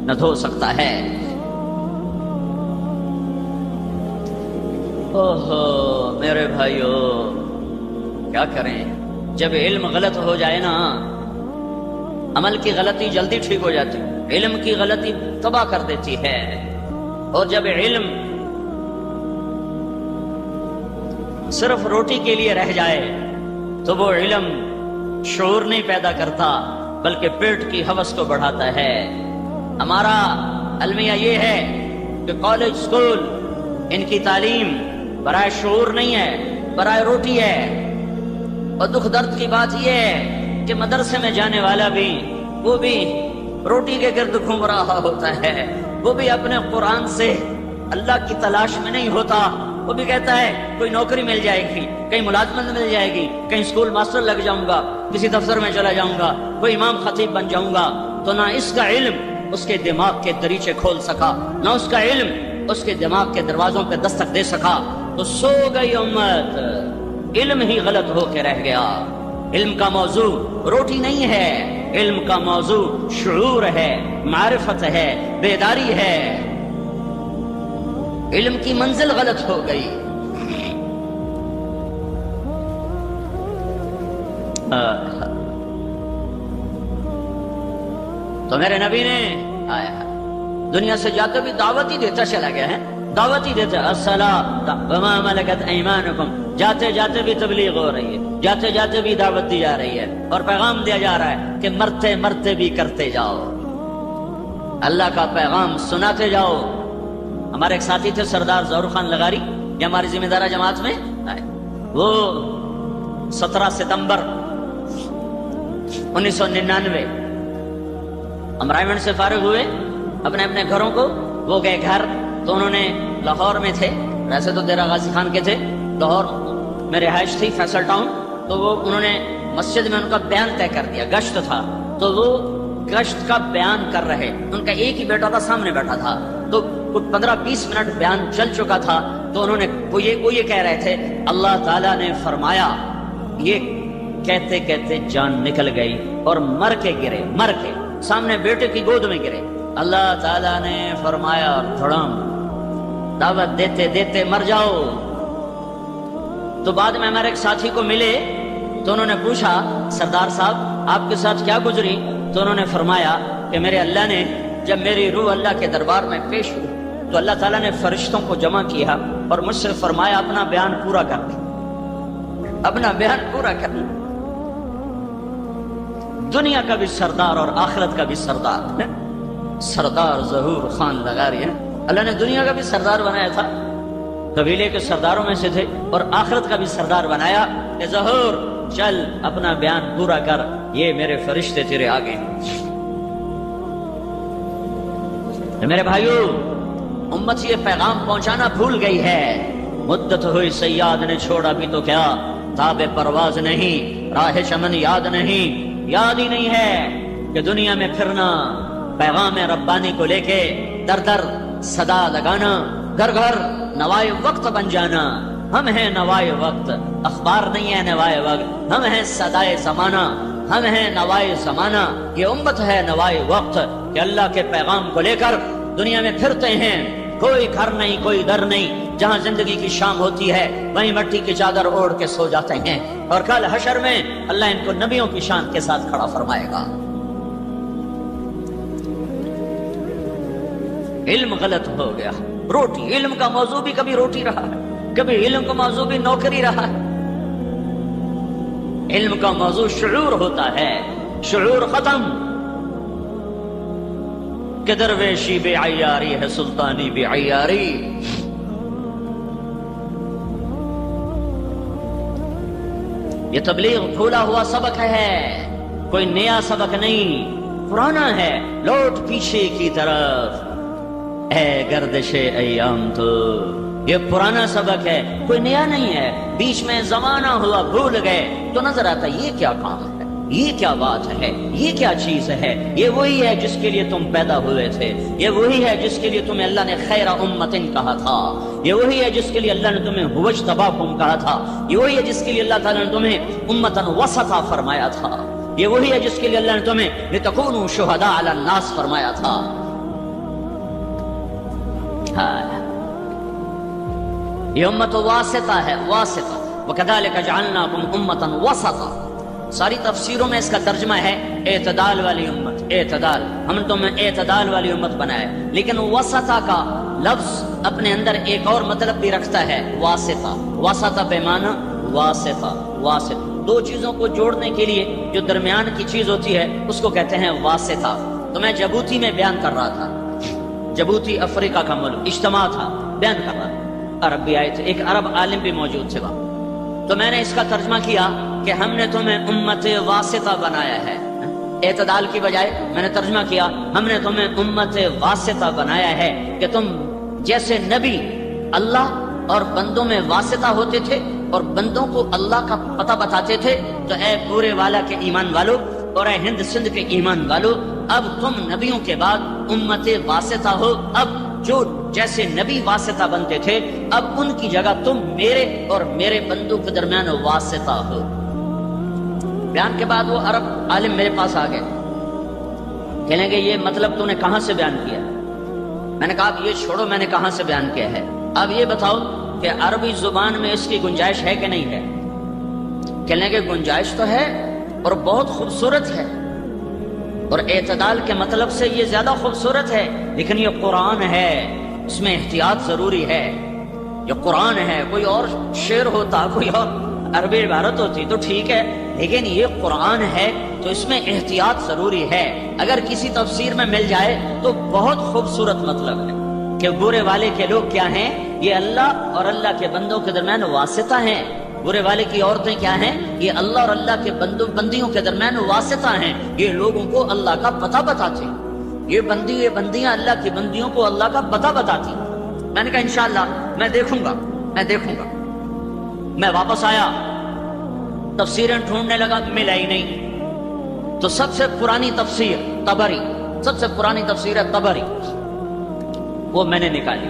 نہ دھو سکتا ہے۔ اوہو میرے بھائیو، کیا کریں؟ جب علم غلط ہو جائے نا، عمل کی غلطی جلدی ٹھیک ہو جاتی، علم کی غلطی تباہ کر دیتی ہے۔ اور جب علم صرف روٹی کے لیے رہ جائے تو وہ علم شعور نہیں پیدا کرتا بلکہ پیٹ کی ہوس کو بڑھاتا ہے۔ ہمارا المیہ یہ ہے کہ کالج اسکول ان کی تعلیم برائے شعور نہیں ہے، برائے روٹی ہے۔ اور دکھ درد کی بات یہ ہے کہ مدرسے میں جانے والا بھی وہ بھی روٹی کے گرد گھوم رہا ہوتا ہے، وہ بھی اپنے قرآن سے اللہ کی تلاش میں نہیں ہوتا، وہ بھی کہتا ہے کوئی نوکری مل جائے گی، کہیں ملازمت مل جائے گی، کہیں اسکول ماسٹر لگ جاؤں گا، کسی دفتر میں چلا جاؤں گا، کوئی امام خطیب بن جاؤں گا۔ تو نہ اس کا علم اس کے دماغ کے دریچے کھول سکا، نہ اس کا علم اس کے دماغ کے دروازوں پہ دستک دے سکا، تو سو گئی امت، علم ہی غلط ہو کے رہ گیا۔ علم کا موضوع روٹی نہیں ہے، علم کا موضوع شعور ہے، معرفت ہے، بیداری ہے۔ علم کی منزل غلط ہو گئی۔ تو میرے نبی نے دنیا سے جاتے بھی دعوت ہی دیتا چلا گیا ہے، دعوت ہی دیتا، الصلاۃ وما ملکت ایمانکم، جاتے جاتے بھی تبلیغ ہو رہی ہے، جاتے جاتے بھی دعوت دی جا رہی ہے، اور پیغام دیا جا رہا ہے کہ مرتے مرتے بھی کرتے جاؤ، اللہ کا پیغام سناتے جاؤ۔ ہمارے ایک ساتھی تھے سردار ظہور خان لغاری، یہ ہماری ذمہ دارہ جماعت میں آئے، وہ 17 ستمبر 1999 ہم رائمنڈ سے فارغ ہوئے، اپنے اپنے گھروں کو وہ گئے گھر۔ تو انہوں نے لاہور میں تھے، ویسے تو دیرہ غازی خان کے تھے، لاہور میں رہائش تھی فیصل ٹاؤن، تو وہ انہوں نے مسجد میں ان کا بیان طے کر دیا، گشت تھا، تو وہ گشت کا بیان کر رہے، ان کا ایک ہی بیٹا تھا سامنے بیٹھا تھا، تو کچھ 15-20 منٹ بیان چل چکا تھا، تو انہوں نے وہ یہ کہہ رہے تھے، اللہ تعالیٰ نے فرمایا، یہ کہتے کہتے جان نکل گئی اور مر کے گرے، مر کے سامنے بیٹے کی گود میں گرے۔ اللہ تعالیٰ نے فرمایا اور دھڑم، دعوت دیتے دیتے مر جاؤ۔ تو بعد میں ہمارے ایک ساتھی کو ملے تو انہوں نے پوچھا، سردار صاحب آپ کے ساتھ کیا گزری؟ تو انہوں نے فرمایا کہ میرے اللہ نے، جب میری روح اللہ کے دربار میں پیش ہوئی تو اللہ تعالیٰ نے فرشتوں کو جمع کیا اور مجھ سے فرمایا اپنا بیان پورا کر دیں، اپنا بیان پورا کر دیں۔ دنیا کا بھی سردار اور آخرت کا بھی سردار ہے، سردار ظہور خان لغاری ہے، اللہ نے دنیا کا بھی سردار بنایا تھا، قبیلے کے سرداروں میں سے تھے، اور آخرت کا بھی سردار بنایا کہ ظہور چل اپنا بیان پورا کر، یہ میرے فرشتے تیرے آگے ہیں۔ میرے بھائیو، امت یہ پیغام پہنچانا بھول گئی ہے۔ مدت ہوئی سیاد نے چھوڑا بھی تو کیا، تاب پرواز نہیں، راہ چمن یاد نہیں، یاد ہی نہیں ہے کہ دنیا میں پھرنا، پیغام ربانی کو لے کے در در صدا لگانا، گھر گھر نوائے وقت بن جانا۔ ہم ہیں نوائے وقت، اخبار نہیں ہے نوائے وقت، ہم ہیں صدائے زمانہ، ہم ہیں نوائے زمانہ۔ یہ امت ہے نوائے وقت کہ اللہ کے پیغام کو لے کر دنیا میں پھرتے ہیں، کوئی گھر نہیں، کوئی در نہیں، جہاں زندگی کی شام ہوتی ہے وہیں مٹی کی چادر اوڑھ کے سو جاتے ہیں، اور کل حشر میں اللہ ان کو نبیوں کی شان کے ساتھ کھڑا فرمائے گا۔ علم غلط ہو گیا، روٹی، علم کا موضوع بھی کبھی روٹی رہا ہے، کبھی علم کا موضوع بھی نوکری رہا ہے۔ علم کا موضوع شعور ہوتا ہے، شعور ختم کہ درویشی بے عیاری ہے، سلطانی بے عیاری۔ یہ تبلیغ بھولا ہوا سبق ہے، کوئی نیا سبق نہیں، پرانا ہے، لوٹ پیچھے کی طرف، اے گردش ایام تو یہ پرانا سبق ہے، کوئی نیا نہیں ہے۔ بیچ میں زمانہ ہوا، بھول گئے تو نظر آتا یہ کیا کام ہے، یہ کیا بات ہے، یہ کیا چیز ہے، یہ وہی ہے جس کے لیے تم پیدا ہوئے تھے، یہ وہی ہے جس کے لیے تمہیں اللہ نے خیر امتن کہا تھا، یہ وہی ہے جس کے لیے اللہ نے تمہیں ہوجتباکم کہا تھا، یہ وہی ہے جس کے لیے اللہ تعالیٰ نے تمہیں امتن وسطا فرمایا تھا، یہ وہی ہے جس کے لیے اللہ نے تمہیں لتکونوا شہداء علی الناس فرمایا تھا. یہ امت واسطہ ہے، واسطہ. وَكَذَلِكَ جَعَلْنَاكُمْ أُمَّةً وَسَطًا. ساری تفسیروں میں اس کا ترجمہ ہے اعتدال والی امت. اعتدال، ہم نے تمہیں اعتدال والی امت بنایا. لیکن وسطہ کا لفظ اپنے اندر ایک اور مطلب بھی رکھتا ہے، واسطہ. وسطہ بے معنی واسطہ. واسطہ دو چیزوں کو جوڑنے کے لیے جو درمیان کی چیز ہوتی ہے اس کو کہتے ہیں واسطہ. تو میں جبوتی میں بیان کر رہا تھا، جبوتی افریقہ کا ملک، اجتماع تھا، بیان کر رہا تھا. عرب بھی آئے تھے، ایک عرب عالم بھی موجود تھے وہاں. تو میں نے اس کا ترجمہ کیا کہ ہم نے تمہیں امت واسطہ بنایا ہے. اعتدال کی بجائے میں نے ترجمہ کیا ہم نے تمہیں امت واسطہ بنایا ہے کہ تم جیسے نبی اللہ اور بندوں میں واسطہ ہوتے تھے اور بندوں کو اللہ کا پتہ بتاتے تھے. تو اے پورے والا کے ایمان والو اور اے ہند سندھ کے ایمان والو، اب تم نبیوں کے بعد امت واسطہ ہو. اب جو جیسے نبی واسطہ بنتے تھے اب ان کی جگہ تم میرے اور میرے بندوں کے درمیان واسطہ ہو. بیان کے بعد وہ عرب عالم میرے پاس آ گئے، کہنے گے یہ مطلب تو نے کہاں سے بیان کیا؟ میں نے کہا یہ چھوڑو میں نے کہاں سے بیان کیا ہے، اب یہ بتاؤ کہ عربی زبان میں اس کی گنجائش ہے کہ نہیں ہے؟ کہنے کے گنجائش تو ہے اور بہت خوبصورت ہے، اور اعتدال کے مطلب سے یہ زیادہ خوبصورت ہے، لیکن یہ قرآن ہے، اس میں احتیاط ضروری ہے. یہ قرآن ہے، کوئی اور شعر ہوتا، کوئی اور عربی عبارت ہوتی تو ٹھیک ہے، لیکن یہ قرآن ہے تو اس میں احتیاط ضروری ہے. اگر کسی تفسیر میں مل جائے تو بہت خوبصورت مطلب ہے کہ برے والے کے لوگ کیا ہیں؟ یہ اللہ اور اللہ کے بندوں کے درمیان واسطہ ہیں. برے والے کی عورتیں کیا ہیں؟ یہ اللہ اور اللہ کے بندیوں کے درمیان واسطہ ہیں. یہ لوگوں کو اللہ کا پتہ بتاتے ہیں. یہ بندیاں اللہ کی بندیوں کو اللہ کا پتہ بتاتی. میں نے کہا انشاءاللہ میں دیکھوں گا. میں واپس آیا، تفسیریں ڈھونڈنے لگا، ملا ہی نہیں. تو سب سے پرانی تفسیر طبری، سب سے پرانی تفسیر ہے طبری، وہ میں نے نکالی.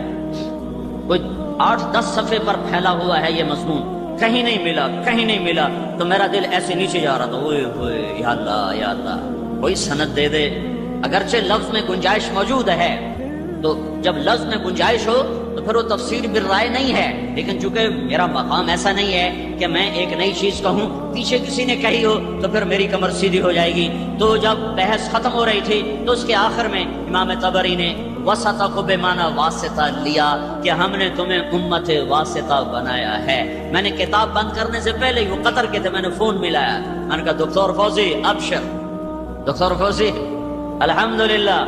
کوئی 8-10 صفحے پر پھیلا ہوا ہے یہ مضمون، کہیں نہیں ملا. تو میرا دل ایسے نیچے جا رہا تھا، اوئے ہوئے یا اللہ کوئی سند دے دے. اگرچہ لفظ میں گنجائش موجود ہے، تو جب لفظ میں گنجائش ہو تو پھر وہ تفسیر بالرائے نہیں ہے. لیکن چونکہ میرا مقام ایسا نہیں ہے کہ میں ایک نئی چیز کہوں، پیچھے کسی نے کہی ہو تو پھر میری کمر سیدھی ہو جائے گی. تو جب بحث ختم ہو رہی تھی تو اس کے آخر میں امام طبری نے وسطہ کو بے معنی واسطہ لیا کہ ہم نے تمہیں امت واسطہ بنایا ہے. میں نے کتاب بند کرنے سے پہلے ہی وہ قطر کے تھے، میں نے فون ملایا، میں نے کہا ڈاکٹر فوزی ابشر، ڈاکٹر فوزی الحمدللہ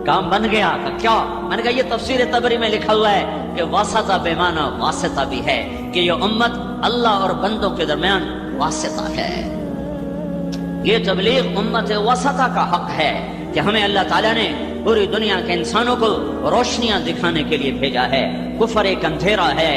کام بن گیا. کیا؟ میں نے کہا یہ تفسیر طبری میں لکھا ہوا ہے کہ واسطہ بے معنی واسطہ بھی ہے، کہ یہ امت اللہ اور بندوں کے درمیان واسطہ ہے. یہ تبلیغ امت وسطہ کا حق ہے کہ ہمیں اللہ تعالیٰ نے پوری دنیا کے انسانوں کو روشنیاں دکھانے کے لیے بھیجا ہے. کفر ایک اندھیرا ہے،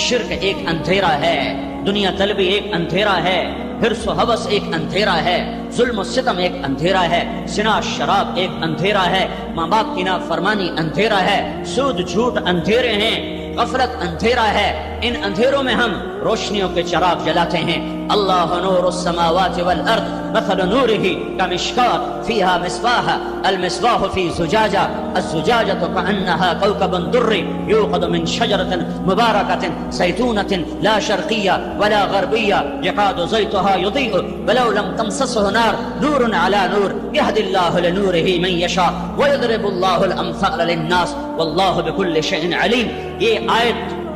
شرک ایک اندھیرا ہے، دنیا طلبی ایک اندھیرا ہے، حرص و حوث ایک اندھیرا ہے، ظلم و ستم ایک اندھیرا ہے، زنا شراب ایک اندھیرا ہے، ماں باپ کی نافرمانی اندھیرا ہے، سود جھوٹ اندھیرے ہیں، غفلت اندھیرا ہے. ان اندھیروں میں ہم روشنیوں کے چراغ جلاتے ہیں. اللہ نور السماوات والارض مثل نورہ کمشکاۃ فیہا مصباح المصباح فی زجاجہ الزجاجۃ کأنہا کوکب درّی یوقد من شجرۃ مبارکۃ زیتونۃ لا شرقیہ ولا غربیہ یکاد زیتها یضیء ولو لم تمسسہ نار نور علی نور یہدی اللہ لنورہ من یشاء ویضرب اللہ الامثال للناس واللہ بکل شیء علیم.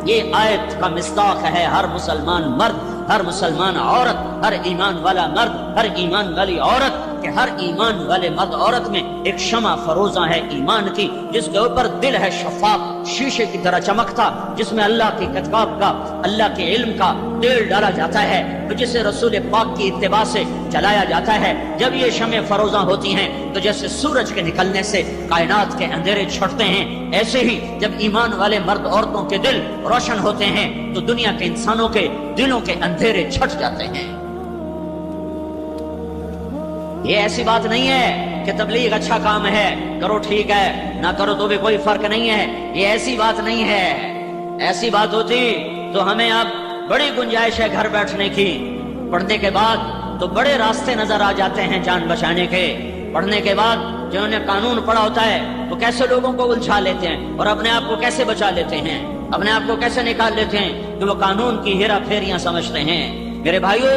یہ آیت کا مصداق ہے ہر مسلمان مرد، ہر مسلمان عورت، ہر ایمان والا مرد، ہر ایمان والی عورت، کہ ہر ایمان والے مرد عورت میں ایک شمع فروزہ ہے ایمان کی، جس کے اوپر دل ہے شفاف شیشے کی طرح چمکتا، جس میں اللہ کی کتاب کا، اللہ کے علم کا تیل ڈالا جاتا ہے، جسے رسول پاک کی اتباع سے جلایا جاتا ہے. جب یہ شمع فروزاں ہوتی ہیں تو جیسے سورج کے نکلنے سے کائنات کے اندھیرے چھٹتے ہیں، ایسے ہی جب ایمان والے مرد عورتوں کے دل روشن ہوتے ہیں تو دنیا کے انسانوں کے دلوں کے اندھیرے چھٹ جاتے ہیں. یہ ایسی بات نہیں ہے کہ تبلیغ اچھا کام ہے، کرو ٹھیک ہے، نہ کرو تو بھی کوئی فرق نہیں ہے. یہ ایسی بات نہیں ہے. ایسی بات ہوتی تو ہمیں اب بڑی گنجائش ہے گھر بیٹھنے کی، پڑھنے کے بعد تو بڑے راستے نظر آ جاتے ہیں جان بچانے کے. پڑھنے کے بعد جنہوں نے قانون پڑھا ہوتا ہے وہ کیسے لوگوں کو الجھا لیتے ہیں اور اپنے آپ کو کیسے بچا لیتے ہیں, اپنے آپ کو کیسے نکال لیتے ہیں کہ وہ قانون کی ہیرا پھیریاں سمجھتے ہیں. میرے بھائیو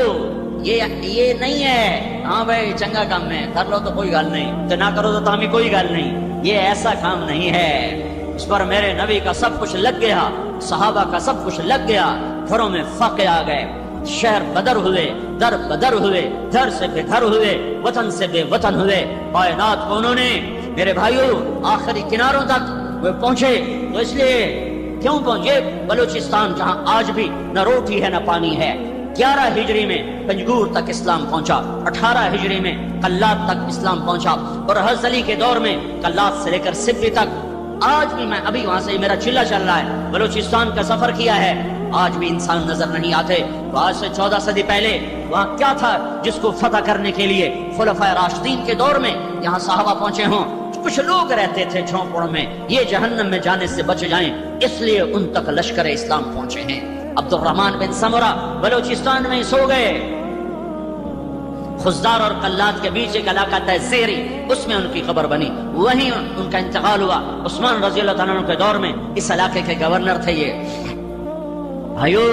یہ نہیں ہے ہاں بھائی چنگا کام ہے کر لو تو کوئی گل نہیں, تو نہ کرو تو تامی کوئی گل نہیں. یہ ایسا کام نہیں ہے. اس پر میرے نبی کا سب کچھ لگ گیا, صحابہ کا سب کچھ لگ گیا, گھروں میں فاقے آ گئے, شہر بدر ہوئے, در بدر ہوئے, گھر سے بے گھر ہوئے, وطن سے بے وطن ہوئے. کائنات کو انہوں نے میرے بھائیو آخری کناروں تک وہ پہنچے. تو اس لیے کیوں پہنچے؟ بلوچستان جہاں آج بھی نہ روٹی ہے نہ پانی ہے. 11 ہجری میں پنجگور تک اسلام پہنچا, 18 ہجری میں قلات تک اسلام پہنچا, اور حضرت علی کے دور میں قلات سے لے کر سبی تک. آج بھی میں ابھی وہاں سے میرا چلہ چل رہا ہے, بلوچستان کا سفر کیا ہے, آج بھی انسان نظر نہیں آتے. تو آج سے 14 صدی پہلے وہاں کیا تھا جس کو فتح کرنے کے لیے خلفائے راشدین کے دور میں یہاں صحابہ پہنچے ہوں. کچھ لوگ رہتے تھے جھونپڑوں میں, یہ جہنم میں جانے سے بچ جائیں اس لیے ان تک لشکر اسلام پہنچے ہیں. عبد الرحمن بن سمرہ بلوچستان میں سو گئے. خزدار اور قلات کے بیچ ایک علاقہ تھا زیری, اس میں ان کی قبر بنی, وہیں ان کا انتقال ہوا. عثمان رضی اللہ تعالیٰ عنہ کے دور میں اس علاقے کے گورنر تھے یہ. بھائیو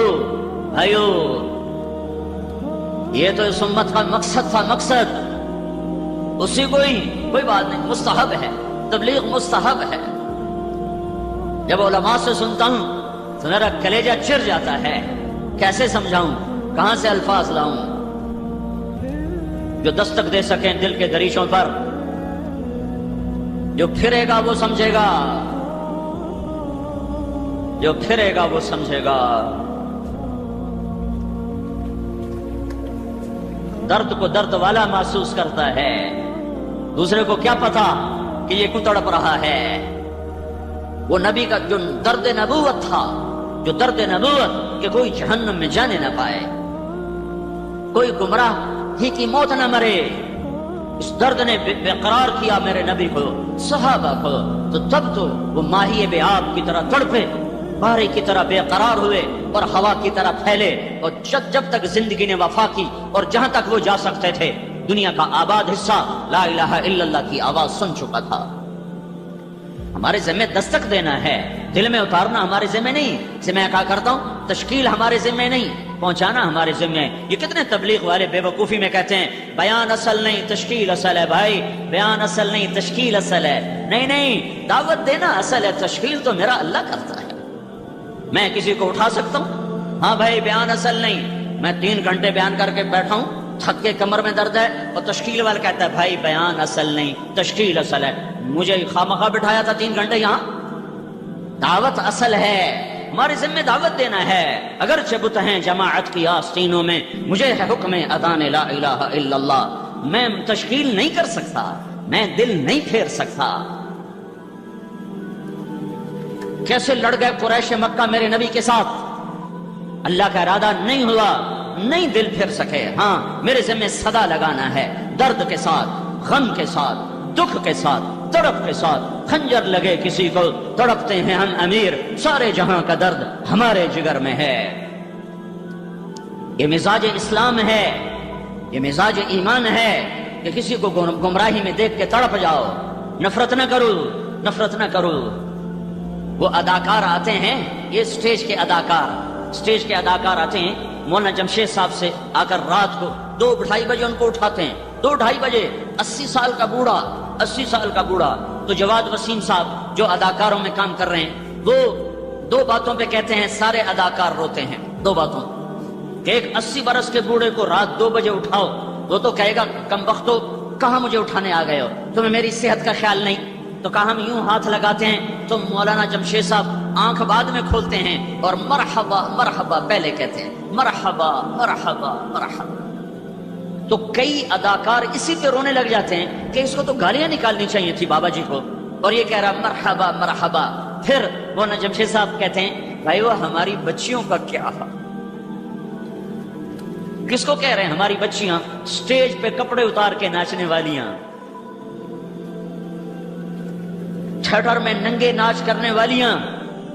یہ تو اس امت کا مقصد تھا, مقصد اسی کوئی بات نہیں, مستحب ہے, تبلیغ مستحب ہے. جب علماء سے سنتا ہوں تو میرا کلیجہ چر جاتا ہے. کیسے سمجھاؤں, کہاں سے الفاظ لاؤں جو دستک دے سکیں دل کے دریچوں پر. جو پھرے گا وہ سمجھے گا, جو پھرے گا وہ سمجھے گا. درد کو درد والا محسوس کرتا ہے, دوسرے کو کیا پتا کہ یہ کیوں تڑپ رہا ہے. وہ نبی کا جو درد نبوت تھا, جو درد نبوت کہ کوئی جہنم میں جانے نہ پائے, کوئی گمراہ ہی کی موت نہ مرے, اس درد نے بے قرار کیا میرے نبی کو, صحابہ کو. تو تب تو وہ ماہی بے آب کی طرح تڑپے, بارے کی طرح بے قرار ہوئے اور ہوا کی طرح پھیلے. اور جب تک زندگی نے وفا کی اور جہاں تک وہ جا سکتے تھے دنیا کا آباد حصہ لا الہ الا اللہ کی آواز سن چکا تھا. ہمارے ذمہ دستک دینا ہے, دل میں اتارنا ہمارے ذمہ نہیں. سے میں کہا کرتا ہوں تشکیل ہمارے ذمہ نہیں, پہنچانا ہمارے ذمہ ہے. یہ کتنے تبلیغ والے بے وقوفی میں کہتے ہیں بیان اصل نہیں تشکیل اصل ہے. بھائی بیان اصل نہیں تشکیل اصل ہے. نہیں, دعوت دینا اصل ہے, تشکیل تو میرا اللہ کرتا ہے. میں کسی کو اٹھا سکتا ہوں؟ ہاں بھائی بیان اصل نہیں. میں 3 گھنٹے بیان کر کے بیٹھا ہوں, تھک کے کمر میں درد ہے, اور تشکیل والا کہتا ہے بھائی بیان اصل نہیں تشکیل اصل ہے. مجھے خامخواہ بٹھایا تھا 3 گھنٹے یہاں. دعوت اصل ہے, ہمارے ذمہ دعوت دینا ہے. اگرچہ بت ہیں جماعت کی آستینوں میں, مجھے ہے حکم اذان لا الہ الا اللہ. میں تشکیل نہیں کر سکتا, میں دل نہیں پھیر سکتا. کیسے لڑ گئے قریش مکہ میرے نبی کے ساتھ, اللہ کا ارادہ نہیں ہوا, نہیں دل پھر سکے. ہاں میرے ذمہ صدا لگانا ہے, درد کے ساتھ, غم کے ساتھ, دکھ کے ساتھ, تڑپ کے ساتھ. خنجر لگے کسی کو تڑپتے ہیں ہم امیر, سارے جہاں کا درد ہمارے جگر میں ہے. یہ مزاج اسلام ہے, یہ مزاج ایمان ہے کہ کسی کو گمراہی میں دیکھ کے تڑپ جاؤ. نفرت نہ کرو, نفرت نہ کرو. وہ اداکار آتے ہیں, یہ سٹیج کے اداکار آتے ہیں. مولانا جمشید صاحب سے آ کر رات کو 2-2:30 بجے ان کو اٹھاتے ہیں. 2-2:30 بجے 80 سال کا بوڑھا. تو جواد وسیم صاحب جو اداکاروں میں کام کر رہے ہیں, وہ 2 باتوں پہ کہتے ہیں سارے اداکار روتے ہیں. 2 باتوں کہ ایک 80 برس کے بوڑھے کو رات 2 بجے اٹھاؤ, وہ تو کہے گا کم بختو کہاں مجھے اٹھانے آ گئے ہو, تمہیں میری صحت کا خیال نہیں. تو کہا ہم یوں ہاتھ لگاتے ہیں تو مولانا جمشید صاحب آنکھ بعد میں کھولتے ہیں اور مرحبا مرحبا پہلے کہتے ہیں, مرحبا مرحبا مرحبا. تو کئی اداکار اسی پہ رونے لگ جاتے ہیں کہ اس کو تو گالیاں نکالنی چاہیے تھی بابا جی کو, اور یہ کہہ رہا مرحبا مرحبا. پھر مولانا جمشید صاحب کہتے ہیں بھائی وہ ہماری بچیوں کا کیا حال. کس کو کہہ رہے ہیں ہماری بچیاں؟ سٹیج پہ کپڑے اتار کے ناچنے والیاں, تھیٹر میں ننگے ناچ کرنے والیاں.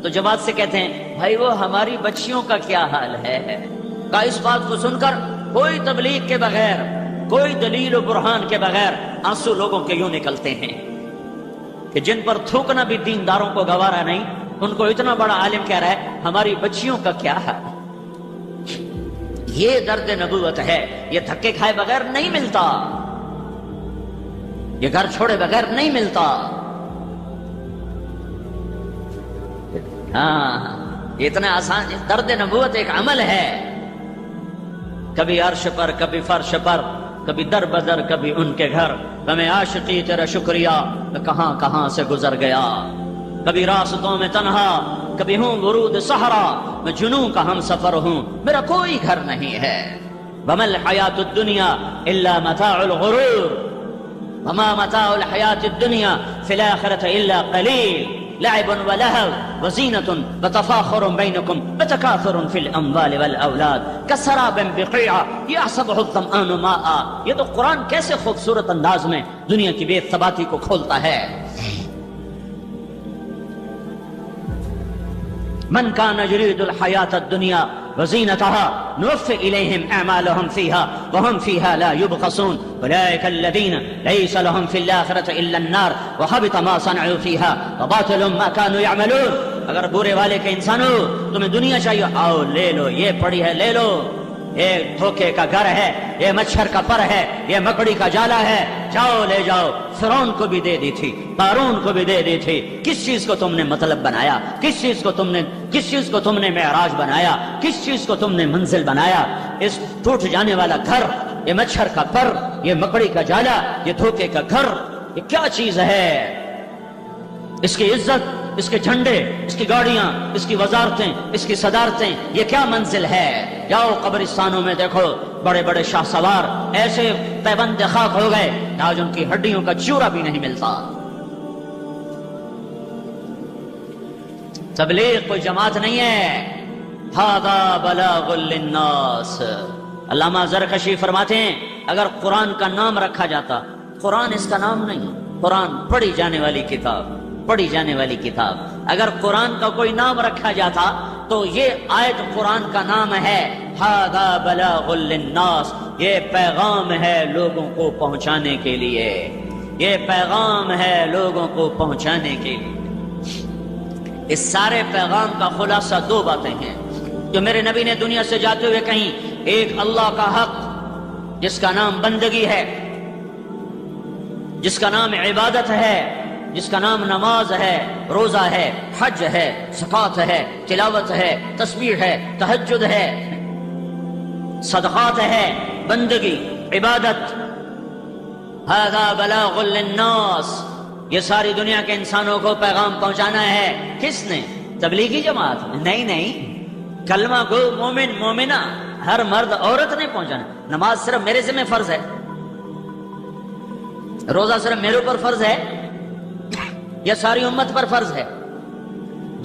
تو جماعت سے کہتے ہیں بھائی وہ ہماری بچیوں کا کیا حال ہے. کا اس بات کو سن کر کوئی تبلیغ کے بغیر، کوئی دلیل و برہان کے بغیر آنسو لوگوں کے یوں نکلتے ہیں کہ جن پر تھوکنا بھی دینداروں کو گوارا نہیں، ان کو اتنا بڑا عالم کہہ رہا ہے ہماری بچیوں کا کیا ہے۔ یہ درد نبوت ہے، یہ دھکے کھائے بغیر نہیں ملتا، یہ گھر چھوڑے بغیر نہیں ملتا۔ ہاں، یہ اتنا آسان، درد نبوت ایک عمل ہے، کبھی عرش پر، کبھی فرش پر، کبھی در بدر، کبھی ان کے گھر، ہمیں عاشقی تیرا شکریہ کہاں کہاں سے گزر گیا، کبھی راستوں میں تنہا، کبھی ہوں ورود صحرا، میں جنوں کا ہم سفر ہوں، میرا کوئی گھر نہیں ہے۔ وما الحیات الدنیا الا متاع الغرور، وما متاع الحیات الدنیا فی الآخرۃ الا قلیل، لعب ولہو وزینۃ وتفاخر بینکم وتکاثر فی الاموال والاولاد کسراب بقیعہ یحسبہ الظمآن ماء۔ یہ تو قرآن کیسے خوبصورت انداز میں دنیا کی بے ثباتی کو کھولتا ہے۔ من كان يريد الحياة الدنيا وزينتها نوفي إليهم أعمالهم فيها وهم فيها لا يبخسون أولئك الذين ليس لهم في الآخرة إلا النار وحبط ما صنعوا فيها وباطل ما كانوا يعملون۔ اگر برے والے کے انسانوں تمہیں دنیا چاہیے، آؤ لے لو، یہ پڑی ہے لے لو، یہ دھوکے کا گھر ہے، یہ مچھر کا پر ہے، یہ مکڑی کا جالا ہے، جاؤ لے جاؤ۔ فرعون کو بھی دے دی تھی، قارون کو بھی دے دی تھی۔ کس چیز کو تم نے مطلب بنایا؟ کس چیز کو تم نے معراج بنایا؟ کس چیز کو تم نے منزل بنایا؟ اس ٹوٹ جانے والا گھر، یہ مچھر کا پر، یہ مکڑی کا جالا، یہ دھوکے کا گھر، یہ کیا چیز ہے؟ اس کی عزت، اس کے جھنڈے، اس کی گاڑیاں، اس کی وزارتیں، اس کی صدارتیں، یہ کیا منزل ہے؟ جاؤ قبرستانوں میں دیکھو، بڑے بڑے شاہ سوار ایسے پیبند خاک ہو گئے آج ان کی ہڈیوں کا چورا بھی نہیں ملتا۔ تبلیغ کوئی جماعت نہیں ہے، ھذا بلاغ للناس۔ علامہ زرکشی فرماتے ہیں اگر قرآن کا نام رکھا جاتا، قرآن اس کا نام نہیں، قرآن پڑھی جانے والی کتاب، پڑھی جانے والی کتاب، اگر قرآن کا کوئی نام رکھا جاتا تو یہ آیت قرآن کا نام ہے، ھذا بلاغ للناس، یہ پیغام ہے لوگوں کو پہنچانے کے لیے، یہ پیغام ہے لوگوں کو پہنچانے کے لیے۔ اس سارے پیغام کا خلاصہ دو باتیں ہیں جو میرے نبی نے دنیا سے جاتے ہوئے کہیں۔ ایک اللہ کا حق جس کا نام بندگی ہے، جس کا نام عبادت ہے، جس کا نام نماز ہے، روزہ ہے، حج ہے، زکوٰۃ ہے، تلاوت ہے، تسبیح ہے، تہجد ہے، صدقات ہے، بندگی، عبادت۔ ھذا بلاغ للناس، یہ ساری دنیا کے انسانوں کو پیغام پہنچانا ہے۔ کس نے؟ تبلیغی جماعت؟ نہیں، کلمہ گو مومن مومنہ ہر مرد عورت نے پہنچانا۔ نماز صرف میرے ذمہ فرض ہے، روزہ صرف میرے اوپر فرض ہے یا ساری امت پر فرض ہے؟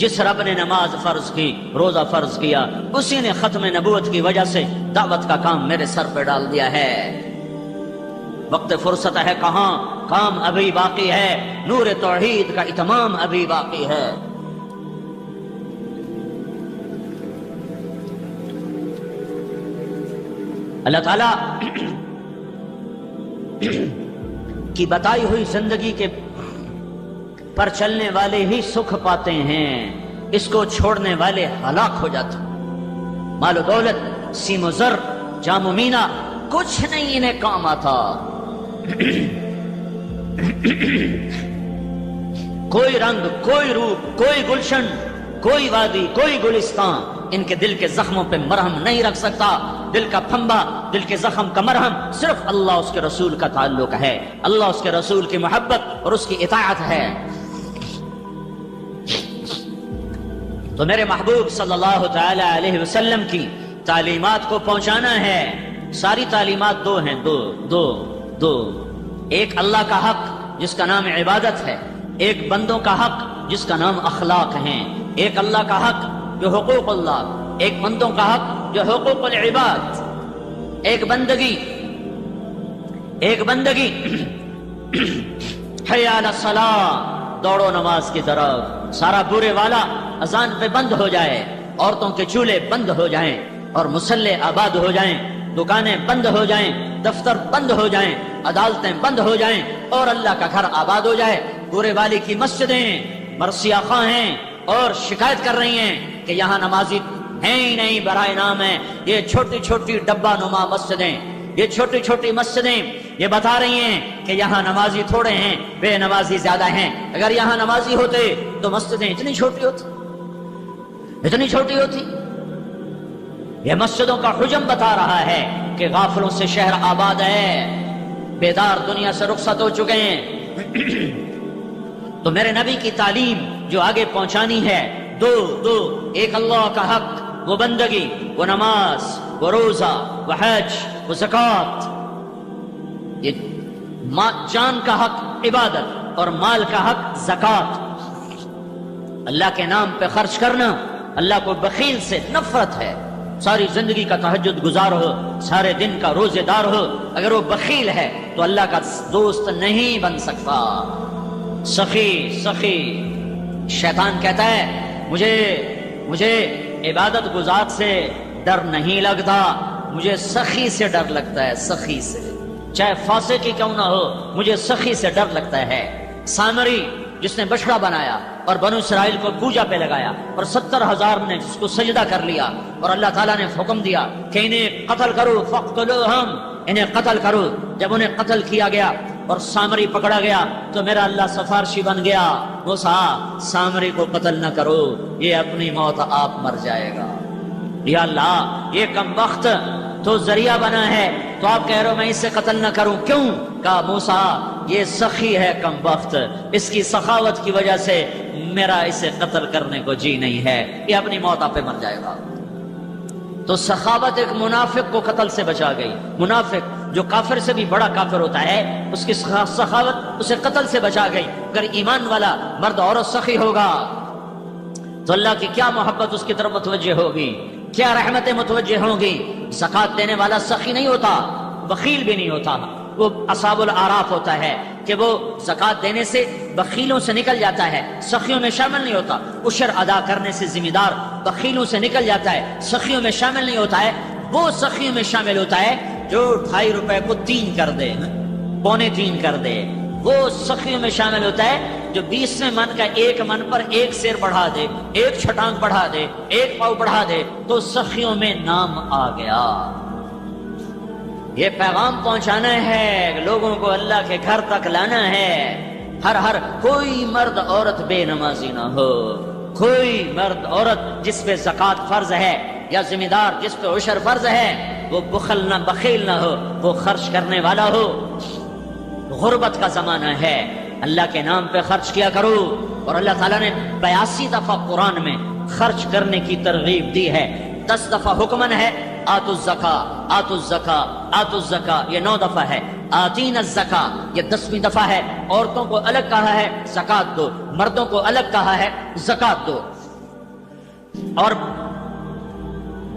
جس رب نے نماز فرض کی، روزہ فرض کیا، اسی نے ختم نبوت کی وجہ سے دعوت کا کام میرے سر پہ ڈال دیا ہے۔ وقت فرصت ہے کہاں، کام ابھی باقی ہے، نور توحید کا اتمام ابھی باقی ہے۔ اللہ تعالیٰ کی بتائی ہوئی زندگی کے پر چلنے والے ہی سکھ پاتے ہیں، اس کو چھوڑنے والے ہلاک ہو جاتے ہیں۔ مال و دولت، سیم و زر، جام و مینا، کچھ نہیں انہیں کام آتا۔ کوئی رنگ، کوئی روپ، کوئی گلشن، کوئی وادی، کوئی گلستان ان کے دل کے زخموں پہ مرہم نہیں رکھ سکتا۔ دل کا پھمبا، دل کے زخم کا مرہم صرف اللہ اس کے رسول کا تعلق ہے، اللہ اس کے رسول کی محبت اور اس کی اطاعت ہے۔ تو میرے محبوب صلی اللہ تعالی علیہ وسلم کی تعلیمات کو پہنچانا ہے۔ ساری تعلیمات دو ہیں، دو۔ ایک اللہ کا حق جس کا نام عبادت ہے، ایک بندوں کا حق جس کا نام اخلاق ہے۔ ایک اللہ کا حق جو حقوق اللہ، ایک بندوں کا حق جو حقوق العباد۔ ایک بندگی حی علی الصلاۃ، دوڑو نماز کی طرف۔ سارا برے والا اذان پہ بند ہو جائے، عورتوں کے چولہے بند ہو جائیں اور مصلے آباد ہو جائیں، دکانیں بند ہو جائیں، دفتر بند ہو جائیں، عدالتیں بند ہو جائیں اور اللہ کا گھر آباد ہو جائے۔ پورے والی کی مسجدیں مرثیہ خواہ ہیں اور شکایت کر رہی ہیں کہ یہاں نمازی ہیں ہی نہیں، برائے نام ہے یہ چھوٹی چھوٹی ڈبہ نما مسجدیں، یہ چھوٹی چھوٹی مسجدیں یہ بتا رہی ہیں کہ یہاں نمازی تھوڑے ہیں، بے نمازی زیادہ ہیں۔ اگر یہاں نمازی ہوتے تو مسجدیں اتنی چھوٹی ہوتی۔ یہ مسجدوں کا حجم بتا رہا ہے کہ غافلوں سے شہر آباد ہے، بیدار دنیا سے رخصت ہو چکے ہیں۔ تو میرے نبی کی تعلیم جو آگے پہنچانی ہے، دو ایک اللہ کا حق، وہ بندگی، وہ نماز، وہ روزہ، وہ حج، وہ زکوٰۃ، یہ جان کا حق عبادت اور مال کا حق زکوٰۃ، اللہ کے نام پہ خرچ کرنا۔ اللہ کو بخیل سے نفرت ہے، ساری زندگی کا تہجد گزار ہو، سارے دن کا روزے دار ہو، اگر وہ بخیل ہے تو اللہ کا دوست نہیں بن سکتا۔ سخی شیطان کہتا ہے مجھے عبادت گزار سے ڈر نہیں لگتا، مجھے سخی سے ڈر لگتا ہے، سخی سے، چاہے فاسق ہی کیوں نہ ہو، مجھے سخی سے ڈر لگتا ہے۔ سامری جس نے بچڑا بنایا اور بنو اسرائیل کو پوجا پہ لگایا اور 70,000 نے اس کو سجدہ کر لیا اور اللہ تعالیٰ نے حکم دیا کہ انہیں قتل کرو، فاقتلوہم، انہیں قتل کرو۔ جب انہیں قتل کیا گیا اور سامری پکڑا گیا تو میرا اللہ سفارشی بن گیا، موسیٰ سامری کو قتل نہ کرو، یہ اپنی موت آپ مر جائے گا۔ یا اللہ یہ کم وقت تو ذریعہ بنا ہے تو آپ کہہ رہے ہو میں اسے قتل نہ کروں، کیوں؟ کہا موسیٰ یہ سخی ہے کم وقت، اس کی سخاوت کی وجہ سے میرا اسے قتل کرنے کو جی نہیں ہے، یہ اپنی موت آپ پہ مر جائے گا۔ تو سخاوت ایک منافق کو قتل سے بچا گئی۔ منافق جو کافر سے بھی بڑا کافر ہوتا ہے، اس کی سخاوت اسے قتل سے بچا گئی۔ اگر ایمان والا مرد عورت سخی ہوگا تو اللہ کی کیا محبت اس کی طرف متوجہ ہوگی، کیا رحمتیں متوجہ ہوں گی۔ زکوٰۃ دینے والا سخی نہیں ہوتا، بخیل بھی نہیں ہوتا، وہ اصحاب الاعراف ہوتا ہے کہ وہ زکوٰۃ دینے سے بخیلوں سے نکل جاتا ہے، سخیوں میں شامل نہیں ہوتا۔ عشر ادا کرنے سے ذمہ دار بخیلوں سے نکل جاتا ہے، سخیوں میں شامل نہیں ہوتا ہے۔ وہ سخیوں میں شامل ہوتا ہے جو 2.5 روپے کو 3 کر دے، 2.25 کر دے، وہ سخیوں میں شامل ہوتا ہے۔ جو 20ویں من کا 1 من پر 1 سیر بڑھا دے، 1 چھٹانگ بڑھا دے، 1 پاؤ بڑھا دے تو سخیوں میں نام آ گیا۔ یہ پیغام پہنچانا ہے، لوگوں کو اللہ کے گھر تک لانا ہے۔ ہر کوئی مرد عورت بے نمازی نہ ہو، کوئی مرد عورت جس پہ زکوٰۃ فرض ہے یا ذمہ دار جس پہ عشر فرض ہے وہ بخیل نہ ہو، وہ خرچ کرنے والا ہو۔ غربت کا زمانہ ہے، اللہ کے نام پہ خرچ کیا کرو۔ اور اللہ تعالیٰ نے 82 دفعہ قرآن میں خرچ کرنے کی ترغیب دی ہے۔ 10 دفعہ حکمن ہے آتوا الزکاۃ، آتوا الزکاۃ، آتوا الزکاۃ، یہ 9 دفعہ ہے۔ آتینا الزکاۃ یہ 10ویں دفعہ ہے۔ عورتوں کو الگ کہا ہے زکوٰۃ دو، مردوں کو الگ کہا ہے زکوٰۃ دو۔ اور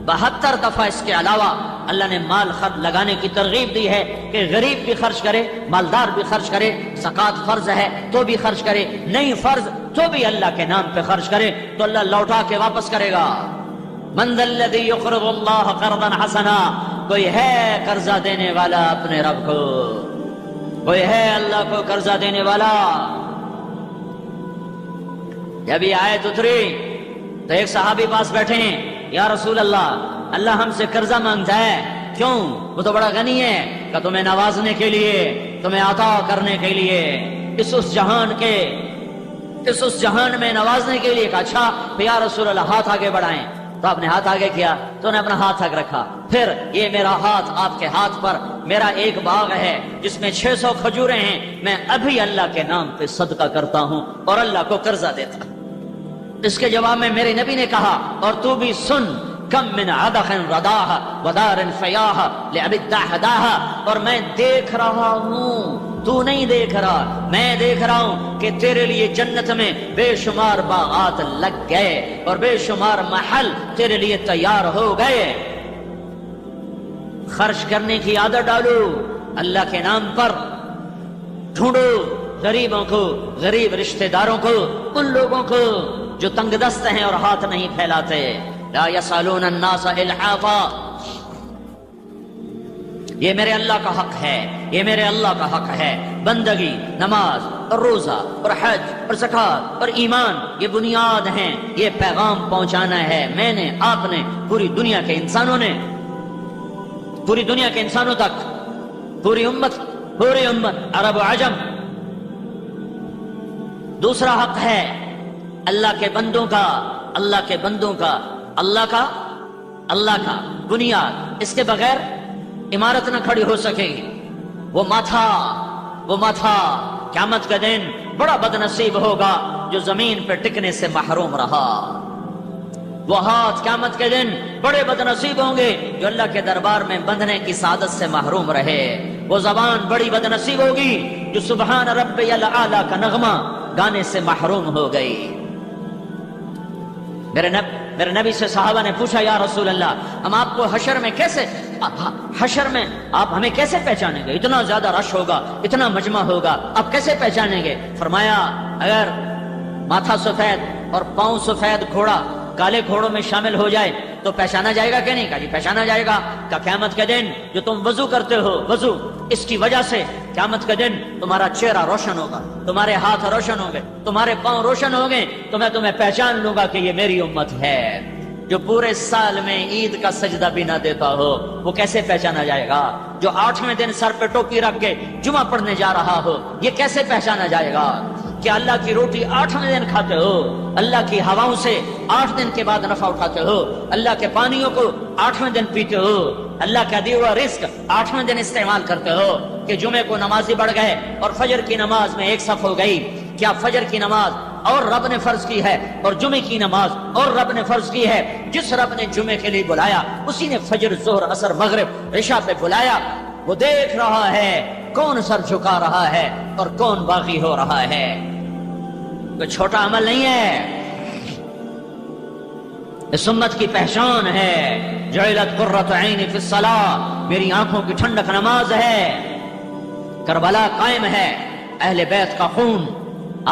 72 دفعہ اس کے علاوہ اللہ نے مال خرچ لگانے کی ترغیب دی ہے کہ غریب بھی خرچ کرے، مالدار بھی خرچ کرے۔ زکوٰۃ فرض ہے تو بھی خرچ کرے، نہیں فرض تو بھی اللہ کے نام پہ خرچ کرے تو اللہ لوٹا کے واپس کرے گا۔ من ذا الذی یقرض اللہ قرضا حسنا، کوئی ہے قرضہ دینے والا اپنے رب کو، کوئی ہے اللہ کو قرضہ دینے والا۔ جب یہ آیت اتری تو ایک صحابی پاس بیٹھے ہیں، یا رسول اللہ ہم سے قرضہ مانگتا ہے، کیوں؟ وہ تو بڑا غنی ہے۔ کہ تمہیں نوازنے کے لیے، تمہیں عطا کرنے کے لیے، اس جہان میں نوازنے کے لیے۔ کہا اچھا یا رسول اللہ ہاتھ آگے بڑھائیں۔ تو آپ نے ہاتھ آگے کیا تو نے اپنا ہاتھ آگے رکھا، پھر یہ میرا ہاتھ آپ کے ہاتھ پر، میرا ایک باغ ہے جس میں 600 کھجوریں ہیں، میں ابھی اللہ کے نام پہ صدقہ کرتا ہوں اور اللہ کو قرضہ دیتا ہوں۔ اس کے جواب میں میرے نبی نے کہا اور تو بھی سن، کم من عدخ رداہ ودار فیاہ لعبی الدہداہ، اور میں دیکھ رہا ہوں، تو نہیں دیکھ رہا، میں دیکھ رہا ہوں کہ تیرے لیے جنت میں بے شمار باغات لگ گئے اور بے شمار محل تیرے لیے تیار ہو گئے۔ خرچ کرنے کی عادت ڈالو اللہ کے نام پر، ڈھونڈو غریبوں کو، غریب رشتہ داروں کو، ان لوگوں کو جو تنگ دست ہیں اور ہاتھ نہیں پھیلاتے۔ لا یسالون الناس الحافا، یہ میرے اللہ کا حق ہے، یہ میرے اللہ کا حق ہے۔ بندگی، نماز اور روزہ اور حج اور زکوٰۃ اور ایمان یہ بنیاد ہیں، یہ پیغام پہنچانا ہے میں نے، آپ نے، پوری دنیا کے انسانوں نے، پوری دنیا کے انسانوں تک، پوری امت عرب و عجم۔ دوسرا حق ہے اللہ کے بندوں کا، اللہ کا بنیاد، اس کے بغیر عمارت نہ کھڑی ہو سکے گی۔ وہ ماتھا قیامت کا دن بڑا بد نصیب ہوگا جو زمین پہ ٹکنے سے محروم رہا۔ وہ ہاتھ قیامت کے دن بڑے بد نصیب ہوں گے جو اللہ کے دربار میں بندھنے کی سعادت سے محروم رہے۔ وہ زبان بڑی بد نصیب ہوگی جو سبحان ربی الاعلی کا نغمہ گانے سے محروم ہو گئی۔ میرے نبی سے صحابہ نے پوچھا یا رسول اللہ، ہم آپ کو حشر میں آپ ہمیں کیسے پہچانیں گے؟ اتنا زیادہ رش ہوگا، اتنا مجمع ہوگا، آپ کیسے پہچانیں گے؟ فرمایا اگر ماتھا سفید اور پاؤں سفید گھوڑا کالے گھوڑوں میں شامل ہو جائے تو پہچانا جائے گا کہ نہیں؟ کہا جی پہچانا جائے گا۔ کہ قیامت کے دن جو تم وضو کرتے ہو، وضو اس کی وجہ سے قیامت کے دن تمہارا چہرہ روشن ہوگا، تمہارے ہاتھ روشن ہوں گے، تمہارے پاؤں روشن ہوں گے، تو میں تمہیں پہچان لوں گا کہ یہ میری امت ہے۔ جو پورے سال میں عید کا سجدہ بھی نہ دیتا ہو وہ کیسے پہچانا جائے گا؟ جو 8ویں دن سر پہ ٹوپی رکھ کے جمعہ پڑھنے جا رہا ہو یہ کیسے پہچانا جائے گا؟ کہ اللہ کی روٹی 8ویں دن کھاتے ہو، اللہ کی ہواؤں سے 8 دن کے بعد نفع اٹھاتے ہو، اللہ کے پانیوں کو 8ویں دن پیتے ہو، اللہ کا دیا ہوا رزق 8ویں دن استعمال کرتے ہو۔ کہ جمعے کو نمازی بڑھ گئے اور فجر کی نماز میں ایک صف ہو گئی۔ کیا فجر کی نماز اور رب نے فرض کی ہے اور جمعے کی نماز اور رب نے فرض کی ہے؟ جس رب نے جمعے کے لیے بلایا اسی نے فجر، ظہر، عصر، مغرب، عشاء پہ بلایا۔ وہ دیکھ رہا ہے کون سر جھکا رہا ہے اور کون باغی ہو رہا ہے۔ کوئی چھوٹا عمل نہیں ہے، اس امت کی پہچان ہے۔ جعلت قرۃ عینی فی الصلاۃ، میری آنکھوں کی ٹھنڈک نماز ہے۔ کربلا قائم ہے، اہل بیت کا خون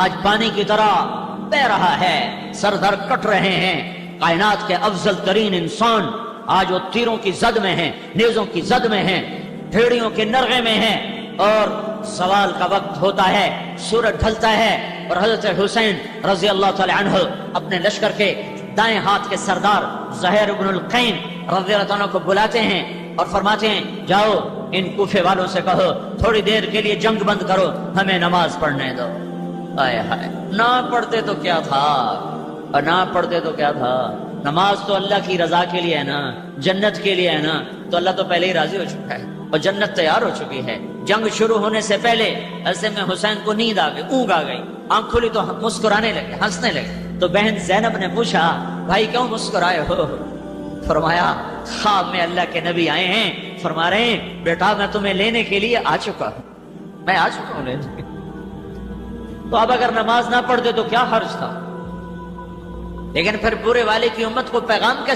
آج پانی کی طرح بہ رہا ہے، سر در کٹ رہے ہیں۔ کائنات کے افضل ترین انسان آج وہ تیروں کی زد میں ہیں، نیزوں کی زد میں ہیں، بھیڑیوں کے نرغے میں ہیں، اور سوال کا وقت ہوتا ہے، سورج ڈھلتا ہے اور حضرت حسین رضی اللہ تعالی عنہ اپنے لشکر کے دائیں ہاتھ کے سردار زہیر بن القیم رضی اللہ عنہ کو بلاتے ہیں اور فرماتے ہیں جاؤ ان کوفے والوں سے کہو تھوڑی دیر کے لیے جنگ بند کرو، ہمیں نماز پڑھنے دو۔ آئے ہائے، نہ پڑھتے تو کیا تھا، اور نہ پڑھتے تو کیا تھا؟ نماز تو اللہ کی رضا کے لیے ہے نا، جنت کے لیے ہے نا، تو اللہ تو پہلے ہی راضی ہو چکا ہے اور جنت تیار ہو چکی ہے۔ جنگ شروع ہونے سے پہلے ایسے میں حسین کو نیند آ گئی، اونگ آ گئی، آنکھ کھلی تو مسکرانے لگے، ہنسنے لگے۔ تو بہن زینب نے پوچھا بھائی کیوں مسکرائے ہو؟ فرمایا خواب میں اللہ کے نبی آئے ہیں، فرما رہے ہیں بیٹا میں تمہیں لینے کے لیے آ چکا ہوں، میں آ چکا ہوں لینے کے۔ تو اب اگر نماز نہ پڑھتے تو کیا حرج تھا؟ لیکن پھر پورے والے کی امت کو پیغام کیسے